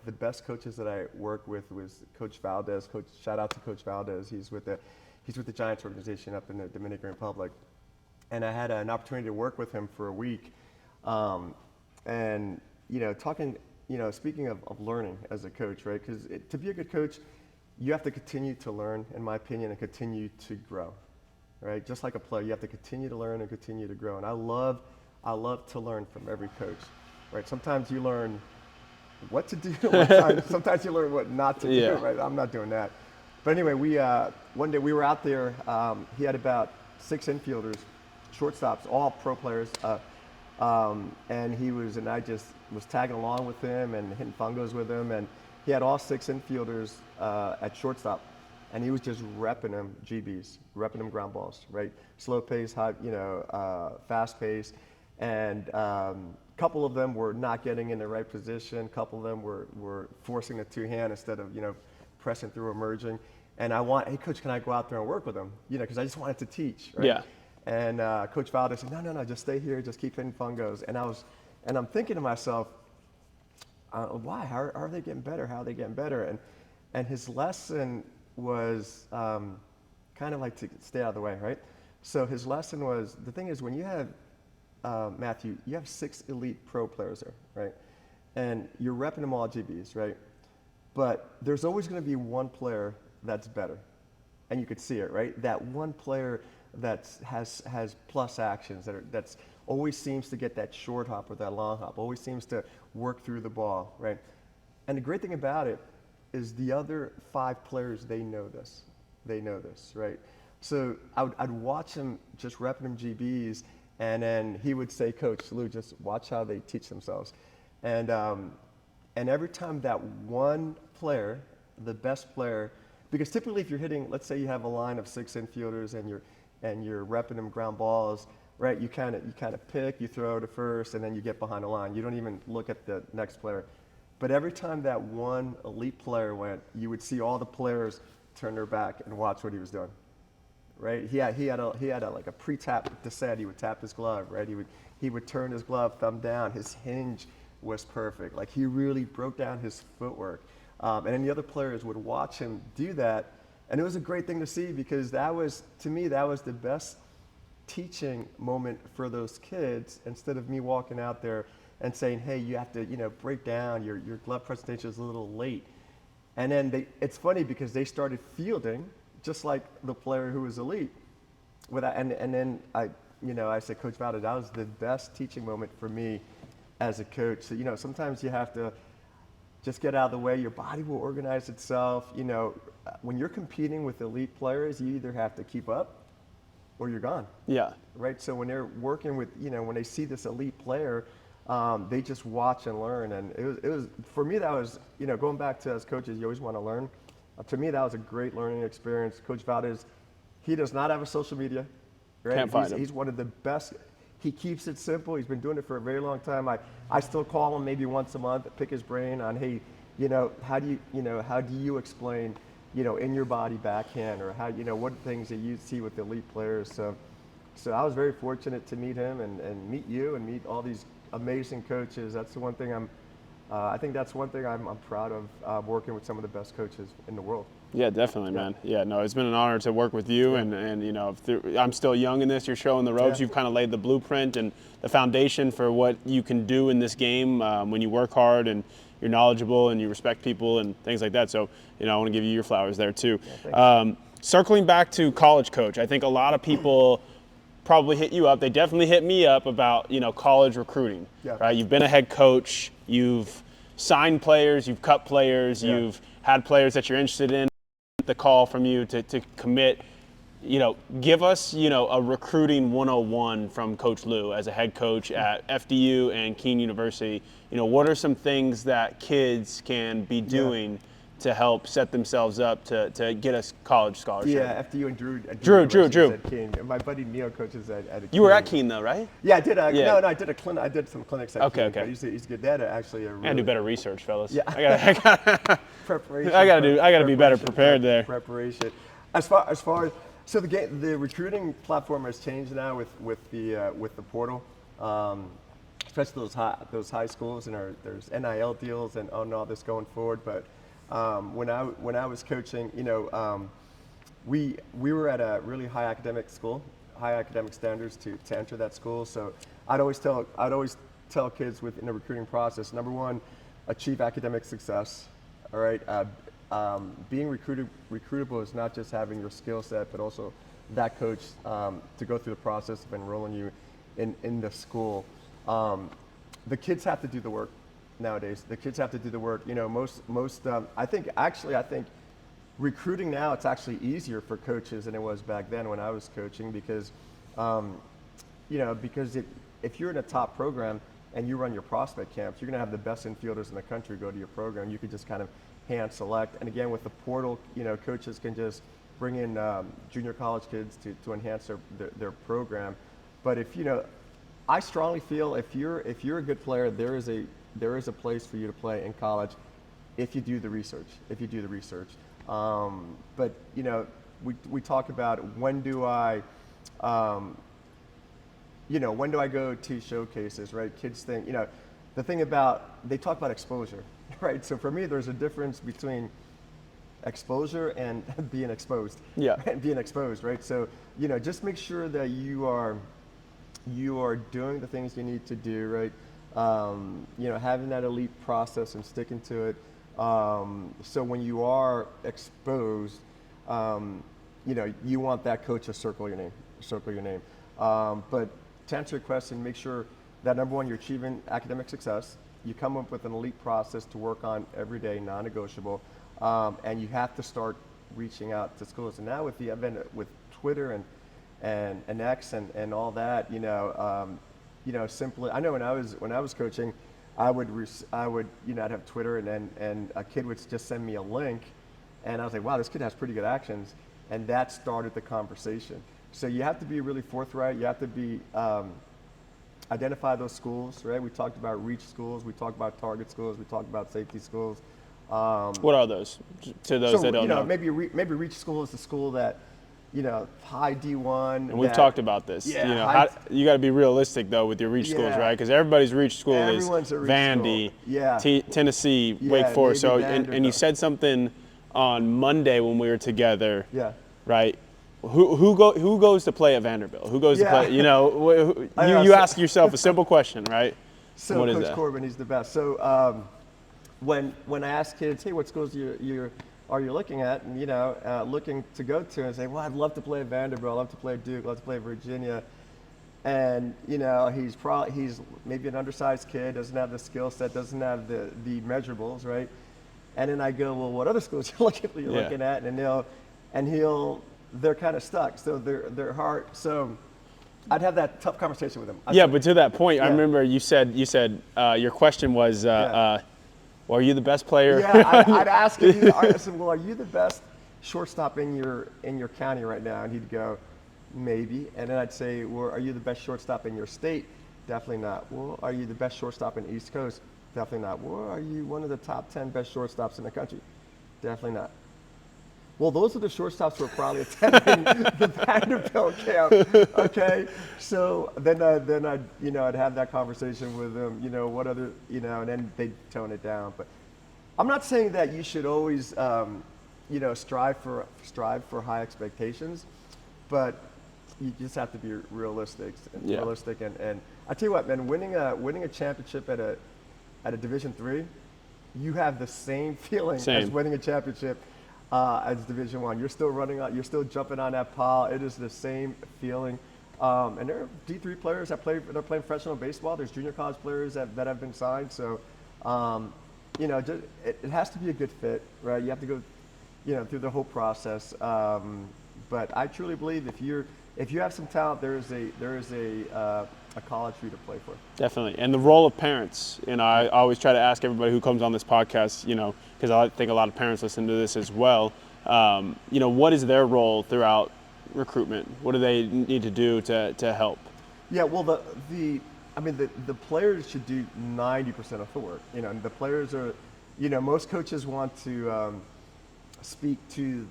the best coaches that I work with was Coach Valdez. Shout out to Coach Valdez. He's with the Giants organization up in the Dominican Republic, and I had an opportunity to work with him for a week, and talking. Speaking of learning as a coach, right? Because to be a good coach, you have to continue to learn, in my opinion, and continue to grow, right? Just like a player, you have to continue to learn and continue to grow. And I love to learn from every coach, right? Sometimes you learn what to do, sometimes you learn what not to do, right? I'm not doing that. But anyway, one day we were out there. He had about 6 infielders, shortstops, all pro players. And I just was tagging along with him and hitting fungos with him, and he had all 6 infielders at shortstop. and he was just repping them GBs, repping them ground balls, right? Slow pace, high, fast pace, and a couple of them were not getting in the right position. A couple of them were forcing the two-hand instead of pressing through or merging. And hey coach, can I go out there and work with them? Because I just wanted to teach, right? Yeah. And Coach Valdes said, no, just stay here, just keep hitting fungos. And I'm thinking to myself, why? How are they getting better? How are they getting better? And his lesson was kind of like to stay out of the way, right? So his lesson was, the thing is, when you have, Matthew, you have 6 elite pro players there, right? And you're repping them all GBs, right? But there's always going to be one player that's better. And you could see it, right? That one player that has plus actions, that's always seems to get that short hop or that long hop, always seems to work through the ball, right? And the great thing about it is the other 5 players, they know this. They know this, right? So I'd watch him just repping them GBs, and then he would say, Coach Lou, just watch how they teach themselves. And every time that one player, the best player, because typically if you're hitting, let's say you have a line of 6 infielders and you're repping them ground balls, right? You kind of pick, you throw to first, and then you get behind the line. You don't even look at the next player. But every time that one elite player went, you would see all the players turn their back and watch what he was doing, right? He had like a pre-tap to set. He would tap his glove, right? He would turn his glove thumb down. His hinge was perfect. Like he really broke down his footwork. And then the other players would watch him do that. And it was a great thing to see because to me, that was the best teaching moment for those kids, instead of me walking out there and saying, hey, you have to, break down, your glove presentation is a little late. And then it's funny because they started fielding just like the player who was elite. And then I said, Coach Valdes, that was the best teaching moment for me as a coach. So, sometimes you have to just get out of the way. Your body will organize itself. When you're competing with elite players, you either have to keep up or you're gone. Yeah. Right? So when they're working with, when they see this elite player, they just watch and learn. And it was for me, that was, going back to as coaches, you always want to learn. To me, that was a great learning experience. Coach Valdes, he does not have a social media. Right? Can't find him. He's one of the best. He keeps it simple. He's been doing it for a very long time. I still call him maybe once a month, pick his brain on, hey, how do you explain, in your body backhand, or how, what things that you see with elite players. So I was very fortunate to meet him and meet you and meet all these amazing coaches. That's the one thing I think that's one thing I'm proud of, working with some of the best coaches in the world. Yeah, definitely, man. Yeah, no, it's been an honor to work with you, and I'm still young in this. You're showing the ropes. You've kind of laid the blueprint and the foundation for what you can do in this game when you work hard and you're knowledgeable and you respect people and things like that. So, I want to give you your flowers there too. Yeah, circling back to college coach, I think a lot of people probably hit you up. They definitely hit me up about college recruiting. Yeah. Right? You've been a head coach. You've signed players. You've cut players. Yeah. You've had players that you're interested in. The call from you to commit, give us, a recruiting 101 from Coach Lou as a head coach at FDU and Keene University. What are some things that kids can be doing to help set themselves up to get a college scholarship? Yeah, FDU and Drew. At Keene. My buddy Neil coaches at Keene. You were at Keene though, right? Yeah, I did. No, I did a clinic. I did some clinics at Keene. Okay. He's good. They had actually a really... I do better research, fellas. Yeah. I gotta preparation. I gotta be better prepared there. Preparation. As far as so the recruiting platform has changed now with the portal, especially those high schools, and there's NIL deals and all this going forward. But when I was coaching, we were at a really high academic school, high academic standards to enter that school. So I'd always tell kids within the recruiting process, number one, achieve academic success. All right. Being recruitable is not just having your skill set, but also that coach to go through the process of enrolling you in the school. The kids have to do the work nowadays. The kids have to do the work. I think recruiting now, it's actually easier for coaches than it was back then when I was coaching, because if you're in a top program and you run your prospect camps, you're going to have the best infielders in the country go to your program. You could just kind of hand select. And again, with the portal, coaches can just bring in junior college kids to enhance their program. But I strongly feel if you're a good player, there is a place for you to play in college if you do the research. But we talk about when do I go to showcases, right? Kids think, the thing about, they talk about exposure, right? So for me, there's a difference between exposure and being exposed. Yeah. Being exposed, right? So, just make sure that you are doing the things you need to do, right? Having that elite process and sticking to it. So when you are exposed, you want that coach to circle your name. But to answer your question, make sure that number one, you're achieving academic success. You come up with an elite process to work on every day, non-negotiable, and you have to start reaching out to schools. And now with the advent with Twitter and X and all that, simply, I know when I was coaching, I'd have Twitter and a kid would just send me a link, and I was like, wow, this kid has pretty good actions, and that started the conversation. So you have to be really forthright. You have to be identify those schools, right? We talked about reach schools, we talked about target schools, we talked about safety schools. What are those? To those that don't know. Maybe reach school is the school that, high D1. And we've talked about this. Yeah, You got to be realistic though with your reach schools, right? Because everybody's reach school is Vandy, Tennessee, Wake Forest. So and you said something on Monday when we were together. Yeah. Right. Who goes to play at Vanderbilt? Who goes to play? You ask yourself a simple question, right? So what is Coach that? Corbin, he's the best. So when I ask kids, hey, what schools are you looking at, and looking to go to, and say, well, I'd love to play at Vanderbilt, I'd love to play at Duke, I'd love to play at Virginia, and he's maybe an undersized kid, doesn't have the skill set, doesn't have the measurables, right? And then I go, well, what other schools you're looking at, and they're kind of stuck, so they're hard. So I'd have that tough conversation with them. But to that point, I remember you said your question was, well, are you the best player? Yeah, I'd ask him. I said, well, are you the best shortstop in your county right now? And he'd go, maybe. And then I'd say, well, are you the best shortstop in your state? Definitely not. Well, are you the best shortstop in the East Coast? Definitely not. Well, are you one of the top 10 best shortstops in the country? Definitely not. Well, those are the shortstops who are probably attending the Vanderbilt camp. Okay, so then I'd have that conversation with them. What other and then they'd tone it down. But I'm not saying that you should always strive for high expectations, but you just have to be realistic. And I tell you what, man, winning a championship at a Division III, you have the same feeling as winning a championship. As Division I, you're still jumping on that pile. It is the same feeling. And there are D3 players they're playing professional baseball. There's junior college players that have been signed. So, it has to be a good fit, right? You have to go, through the whole process. But I truly believe if you have some talent, there is a college for you to play for. Definitely. And the role of parents, I always try to ask everybody who comes on this podcast, because I think a lot of parents listen to this as well. What is their role throughout recruitment? What do they need to do to help? Yeah, well, the players should do 90% of the work. The players are, most coaches want to speak to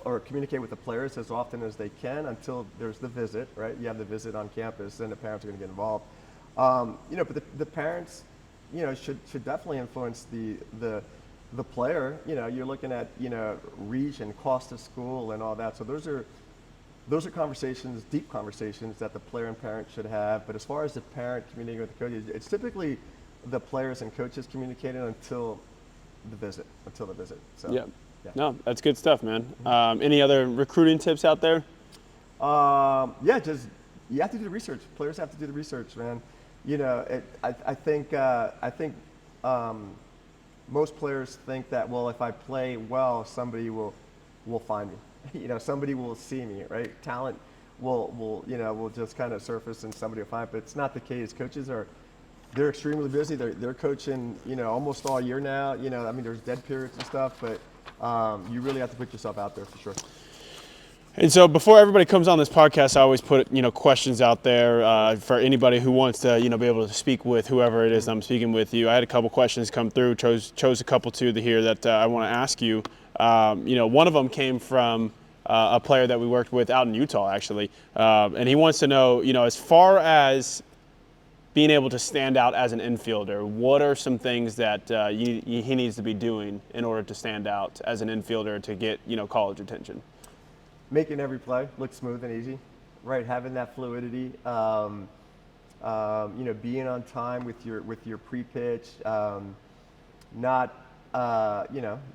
or communicate with the players as often as they can until there's the visit, right? You have the visit on campus, then the parents are going to get involved. But the parents, should definitely influence the player. You're looking at reach and cost of school and all that. So those are conversations, deep conversations that the player and parent should have. But as far as the parent communicating with the coaches, it's typically the players and coaches communicating until the visit. So. Yeah. No, that's good stuff, man. Any other recruiting tips out there? Just you have to do the research. Players have to do the research, man. I think most players think that, well, if I play well, somebody will find me. Somebody will see me, right? Talent will just kind of surface and somebody will find. But it's not the case. Coaches are they're extremely busy. They're coaching, almost all year now. I mean, there's dead periods and stuff, but you really have to put yourself out there for sure. And so before everybody comes on this podcast, I always put, questions out there for anybody who wants to, be able to speak with whoever it is I'm speaking with you. I had a couple questions come through, chose a couple to here that I want to ask you. One of them came from a player that we worked with out in Utah, actually. And he wants to know, as far as being able to stand out as an infielder, what are some things that he needs to be doing in order to stand out as an infielder to get, college attention? Making every play look smooth and easy, right? Having that fluidity, being on time with your pre-pitch, not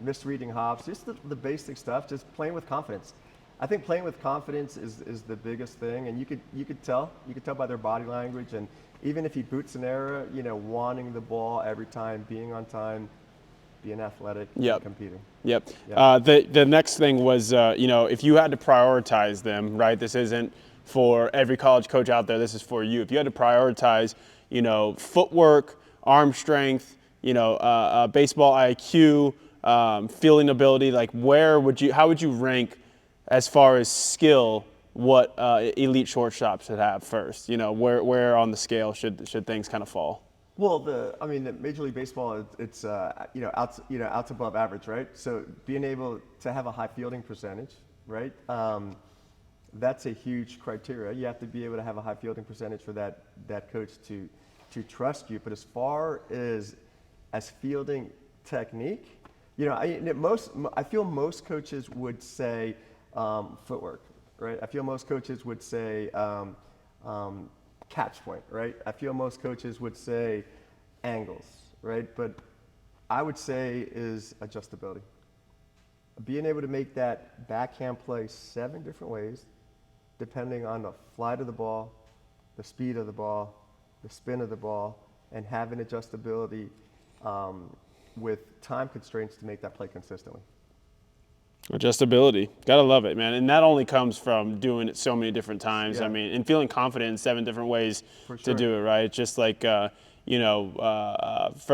misreading hops, just the basic stuff. Just playing with confidence. I think playing with confidence is the biggest thing, and you could tell by their body language, and even if he boots an error, wanting the ball every time, being on time, being athletic, and competing. Yep. The next thing was, if you had to prioritize them, right? This isn't for every college coach out there. This is for you. If you had to prioritize, footwork, arm strength, baseball IQ, fielding ability, like how would you rank as far as skill what elite shortstops should have first? Where on the scale should things kind of fall? Well, the Major League Baseball, it's out above average, right? So being able to have a high fielding percentage, right? That's a huge criteria. You have to be able to have a high fielding percentage for that coach to trust you. But as far as fielding technique, I feel most coaches would say footwork, right? I feel most coaches would say catch point, right? I feel most coaches would say angles, right? But I would say is adjustability. Being able to make that backhand play 7 different ways, depending on the flight of the ball, the speed of the ball, the spin of the ball, and having adjustability with time constraints to make that play consistently. Adjustability. Gotta love it, man. And that only comes from doing it so many different times. Yeah. And feeling confident in 7 different ways to do it, right? It's just like, for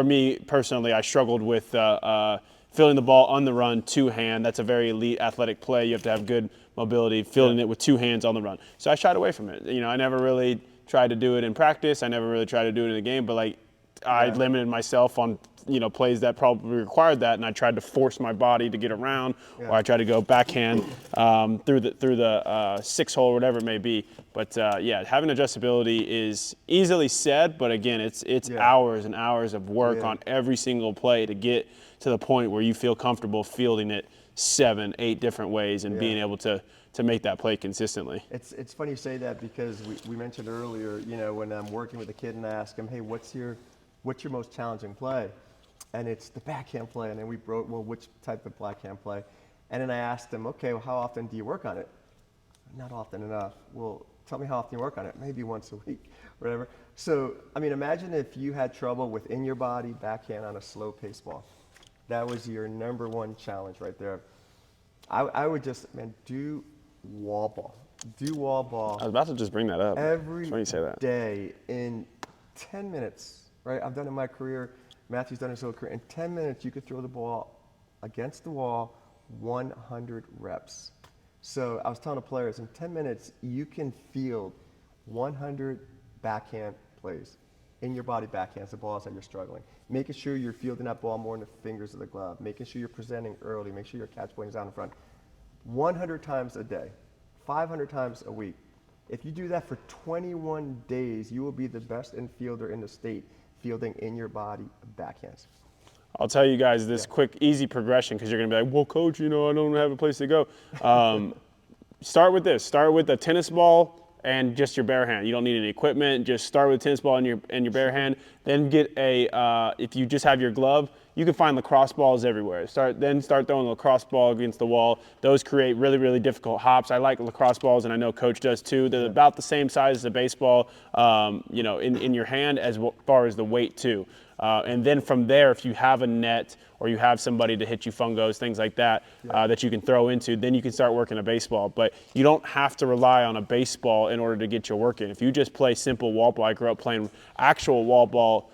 me personally, I struggled with fielding the ball on the run, 2-hand. That's a very elite athletic play. You have to have good mobility, fielding it with 2 hands on the run. So I shied away from it. I never really tried to do it in practice. I never really tried to do it in the game, but I limited myself on plays that probably required that, and I tried to force my body to get around, or I tried to go backhand through the 6-hole, or whatever it may be. But having adjustability is easily said, but again, it's hours and hours of work on every single play to get to the point where you feel comfortable fielding it 7, 8 different ways and being able to make that play consistently. It's funny you say that, because we mentioned earlier, when I'm working with a kid and I ask him, hey, what's your most challenging play? And it's the backhand play. And then we broke, well, which type of backhand play? And then I asked him, okay, well, how often do you work on it? Not often enough. Well, tell me how often you work on it. Maybe once a week, whatever. So, imagine if you had trouble with in your body backhand on a slow pace ball. That was your number one challenge right there. I would just, do wall ball. Do wall ball. I was about to just bring that up. Every when you say that. day in 10 minutes, right? I've done it in my career. Matthew's done his whole career. In 10 minutes, you could throw the ball against the wall 100 reps. So I was telling the players, in 10 minutes, you can field 100 backhand plays in your body backhands, the balls that you're struggling. Making sure you're fielding that ball more in the fingers of the glove. Making sure you're presenting early. Make sure your catch point is out in front. 100 times a day, 500 times a week. If you do that for 21 days, you will be the best infielder in the state, fielding in your body backhands. I'll tell you guys this quick, easy progression, because you're going to be like, well, coach, I don't have a place to go. Start with this. Start with a tennis ball and just your bare hand. You don't need any equipment. Just start with a tennis ball and your bare hand. Then get if you just have your glove, you can find lacrosse balls everywhere. Start throwing a lacrosse ball against the wall. Those create really, really difficult hops. I like lacrosse balls, and I know Coach does too. They're about the same size as a baseball, in your hand as far as the weight too. And then from there, if you have a net or you have somebody to hit you fungos, things like that, that you can throw into, then you can start working a baseball. But you don't have to rely on a baseball in order to get your work in. If you just play simple wall ball, I grew up playing actual wall ball,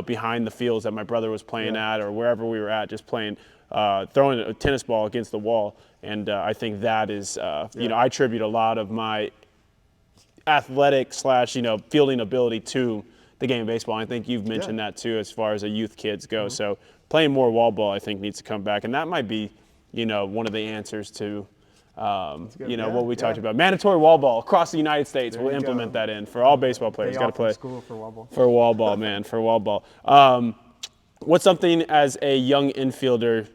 behind the fields that my brother was playing at or wherever we were at, just playing, throwing a tennis ball against the wall. And I think that is, I attribute a lot of my athletic / fielding ability to the game of baseball. I think you've mentioned that too as far as the youth kids go. So playing more wall ball I think needs to come back, and that might be one of the answers to what we talked about. Mandatory wall ball across the United States. We'll implement that in for all baseball players. Got to play school for wall ball. For wall ball, man, for wall ball. What's something as a young infielder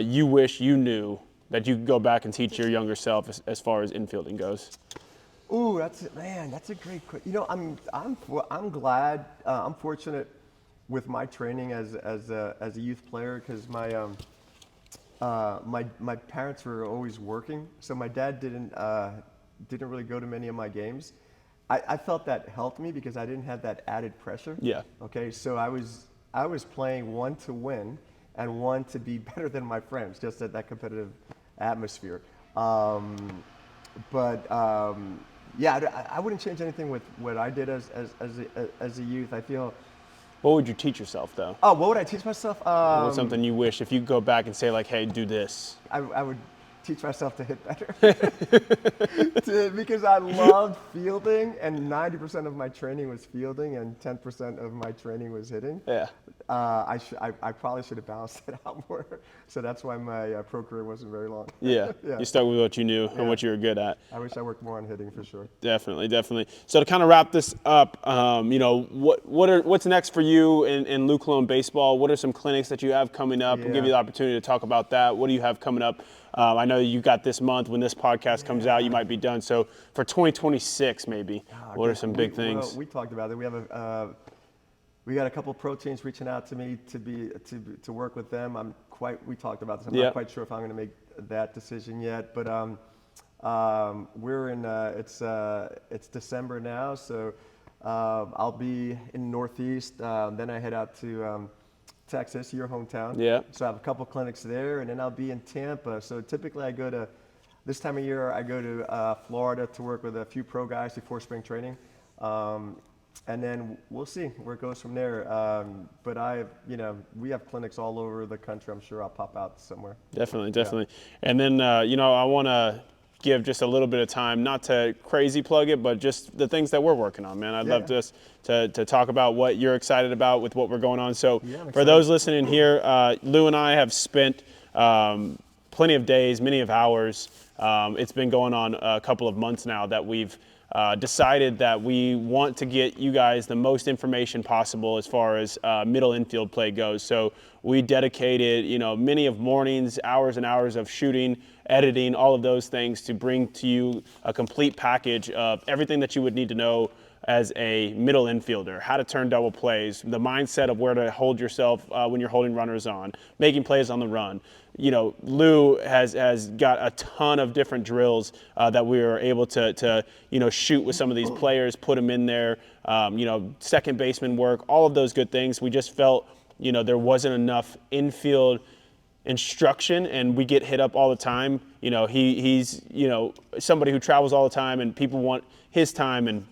you wish you knew that you could go back and teach your younger self as far as infielding goes? Ooh, that's a great question. I'm glad, I'm fortunate with my training as a youth player, because my parents were always working, so my dad didn't really go to many of my games. I felt that helped me because I didn't have that added pressure. Yeah. Okay, so I was playing one to win and one to be better than my friends, just at that competitive atmosphere. Yeah, I wouldn't change anything with what I did as a youth. I feel. What would you teach yourself, though? Oh, what would I teach myself? What's something you wish, if you could go back and say, like, hey, do this? I would teach myself to hit better. Because I loved fielding, and 90% of my training was fielding, and 10% of my training was hitting. Yeah. I probably should have balanced it out more. So that's why my pro career wasn't very long. Yeah. You stuck with what you knew and what you were good at. I wish I worked more on hitting for sure. Definitely. So to kind of wrap this up, what's next for you in Lou Cologne baseball? What are some clinics that you have coming up? We'll give you the opportunity to talk about that. What do you have coming up? I know you got this month. When this podcast comes out, you might be done. So for 2026, maybe, what are some big things? Well, we talked about it. We got a couple pro teams reaching out to me to work with them. We talked about this. I'm not quite sure if I'm going to make that decision yet, but we're in. It's December now, so I'll be in Northeast. Then I head out to Texas, your hometown. Yeah. So I have a couple clinics there, and then I'll be in Tampa. So typically this time of year, I go to Florida to work with a few pro guys before spring training. And then we'll see where it goes from there. But we have clinics all over the country. I'm sure I'll pop out somewhere. Definitely. Yeah. And then, I want to give just a little bit of time, not to crazy plug it, but just the things that we're working on, man. I'd love to talk about what you're excited about with what we're going on. So for those listening here, Lou and I have spent plenty of days, many of hours. It's been going on a couple of months now that we've decided that we want to get you guys the most information possible as far as middle infield play goes. So we dedicated, many of mornings, hours and hours of shooting, editing, all of those things to bring to you a complete package of everything that you would need to know as a middle infielder, how to turn double plays, the mindset of where to hold yourself when you're holding runners on, making plays on the run. Lou has got a ton of different drills that we were able to shoot with some of these players, put them in there, second baseman work, all of those good things. We just felt, there wasn't enough infield instruction, and we get hit up all the time. He's somebody who travels all the time, and people want his time, and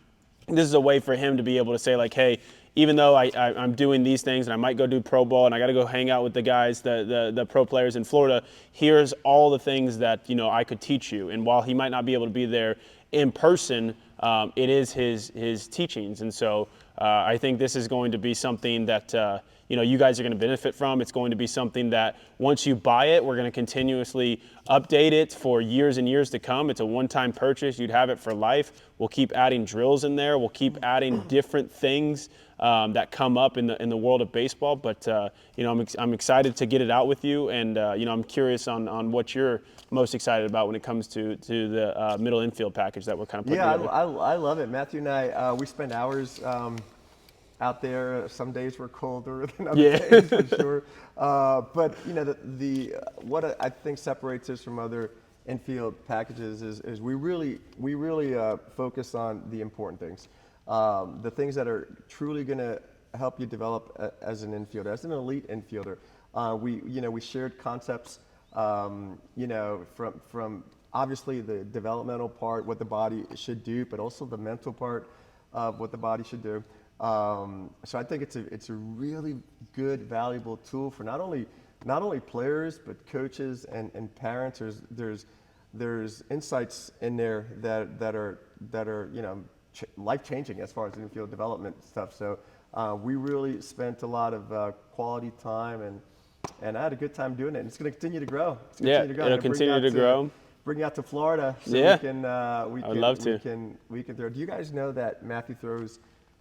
this is a way for him to be able to say, like, hey, even though I'm doing these things and I might go do pro ball and I got to go hang out with the guys, the pro players in Florida, here's all the things that, I could teach you. And while he might not be able to be there in person, it is his teachings. And so I think this is going to be something that, you guys are going to benefit from. It's going to be something that once you buy it, we're going to continuously update it for years and years to come. It's a one-time purchase. You'd have it for life. We'll keep adding drills in there. We'll keep adding different things that come up in the world of baseball. But, I'm excited to get it out with you. And, I'm curious on what you're most excited about when it comes to the middle infield package that we're kind of putting together. I love it. Matthew and I, we spend hours out there. Some days were colder than other days, for sure. But what I think separates us from other infield packages is we really focus on the important things, the things that are truly going to help you develop as an infielder, as an elite infielder. We shared concepts, from obviously the developmental part, what the body should do, but also the mental part of what the body should do. So I think it's a really good, valuable tool for not only players but coaches and parents. There's insights in there that are life changing as far as infield development stuff. So we really spent a lot of quality time, and I had a good time doing it. And it's going to continue to grow. It'll continue to grow. Bring you out to Florida so Yeah. we I would love to. We can throw. Do you guys know that Matthew threw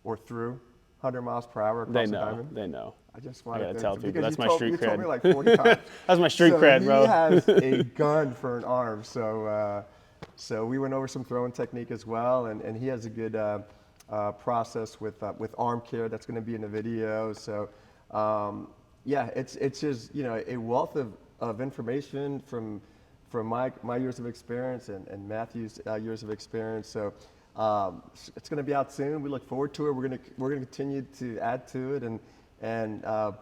100 miles per hour across the diamond? They know. I just wanted to tell people. because That's my you street told cred. me like 40 times. That's my street cred, bro. He has a gun for an arm. So we went over some throwing technique as well, and he has a good process with arm care that's going to be in the video. So it's just a wealth of information from my years of experience and Matthew's years of experience. So it's going to be out soon. We look forward to it. We're going to continue to add to it,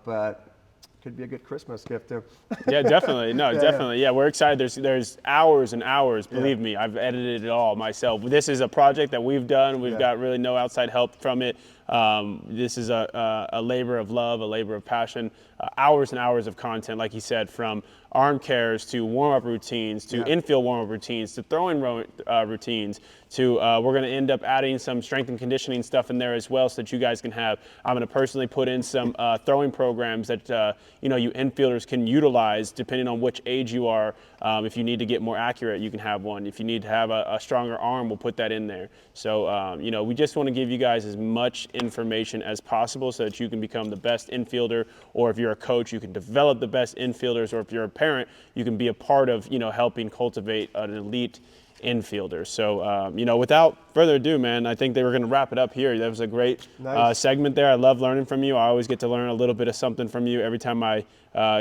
but could be a good Christmas gift too. Yeah, definitely. No, definitely. Yeah, we're excited. There's hours and hours. Believe me, I've edited it all myself. This is a project that we've done. We've got really no outside help from it. This is a labor of love, a labor of passion. Hours and hours of content, like you said, from arm cares to warm-up routines to infield warm-up routines to throwing routines to we're going to end up adding some strength and conditioning stuff in there as well, so that you guys can have. I'm going to personally put in some throwing programs that you infielders can utilize depending on which age you are. If you need to get more accurate, you can have one. If you need to have a stronger arm, we'll put that in there. So we just want to give you guys as much information as possible so that you can become the best infielder, or if you're a coach, you can develop the best infielders, or if you're a parent, you can be a part of helping cultivate an elite infielder. So without further ado, man, I think they were going to wrap it up here. That was a great segment there. I love learning from you. I always get to learn a little bit of something from you every time I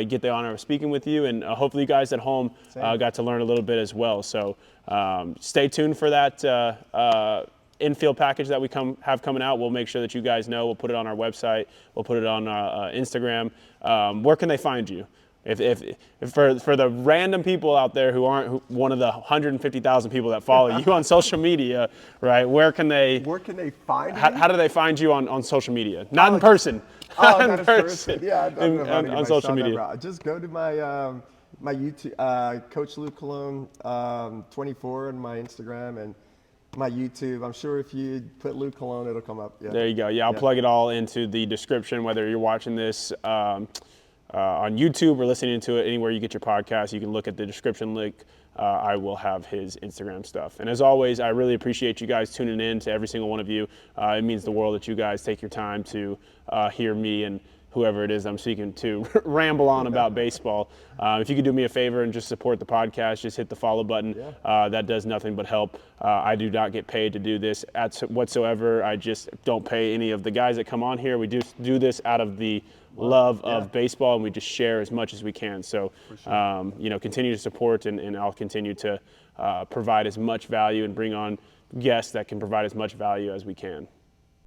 get the honor of speaking with you, and hopefully you guys at home got to learn a little bit as well. So stay tuned for that infield package that we have coming out. We'll make sure that you guys know. We'll put it on our website. We'll put it on Instagram. Where can they find you? If for the random people out there who aren't one of the 150,000 people that follow you on social media, right? Where can they find me? How do they find you on social media? Not in person. Not in person. Yeah, I don't know how to get on social media. Just go to my YouTube, Coach Luke Cologne 24 on my Instagram and my YouTube. I'm sure if you put Luke Cologne, it'll come up. Yeah. There you go. Yeah, I'll plug it all into the description, whether you're watching this on YouTube or listening to it anywhere you get your podcast. You can look at the description link. I will have his Instagram stuff. And as always, I really appreciate you guys tuning in, to every single one of you. It means the world that you guys take your time to hear me and whoever it is I'm speaking to ramble on about baseball. If you could do me a favor and just support the podcast, just hit the follow button. That does nothing but help. I do not get paid to do this whatsoever. I just don't pay any of the guys that come on here. We just do this out of the love of baseball, and we just share as much as we can. So, continue to support, and I'll continue to provide as much value and bring on guests that can provide as much value as we can.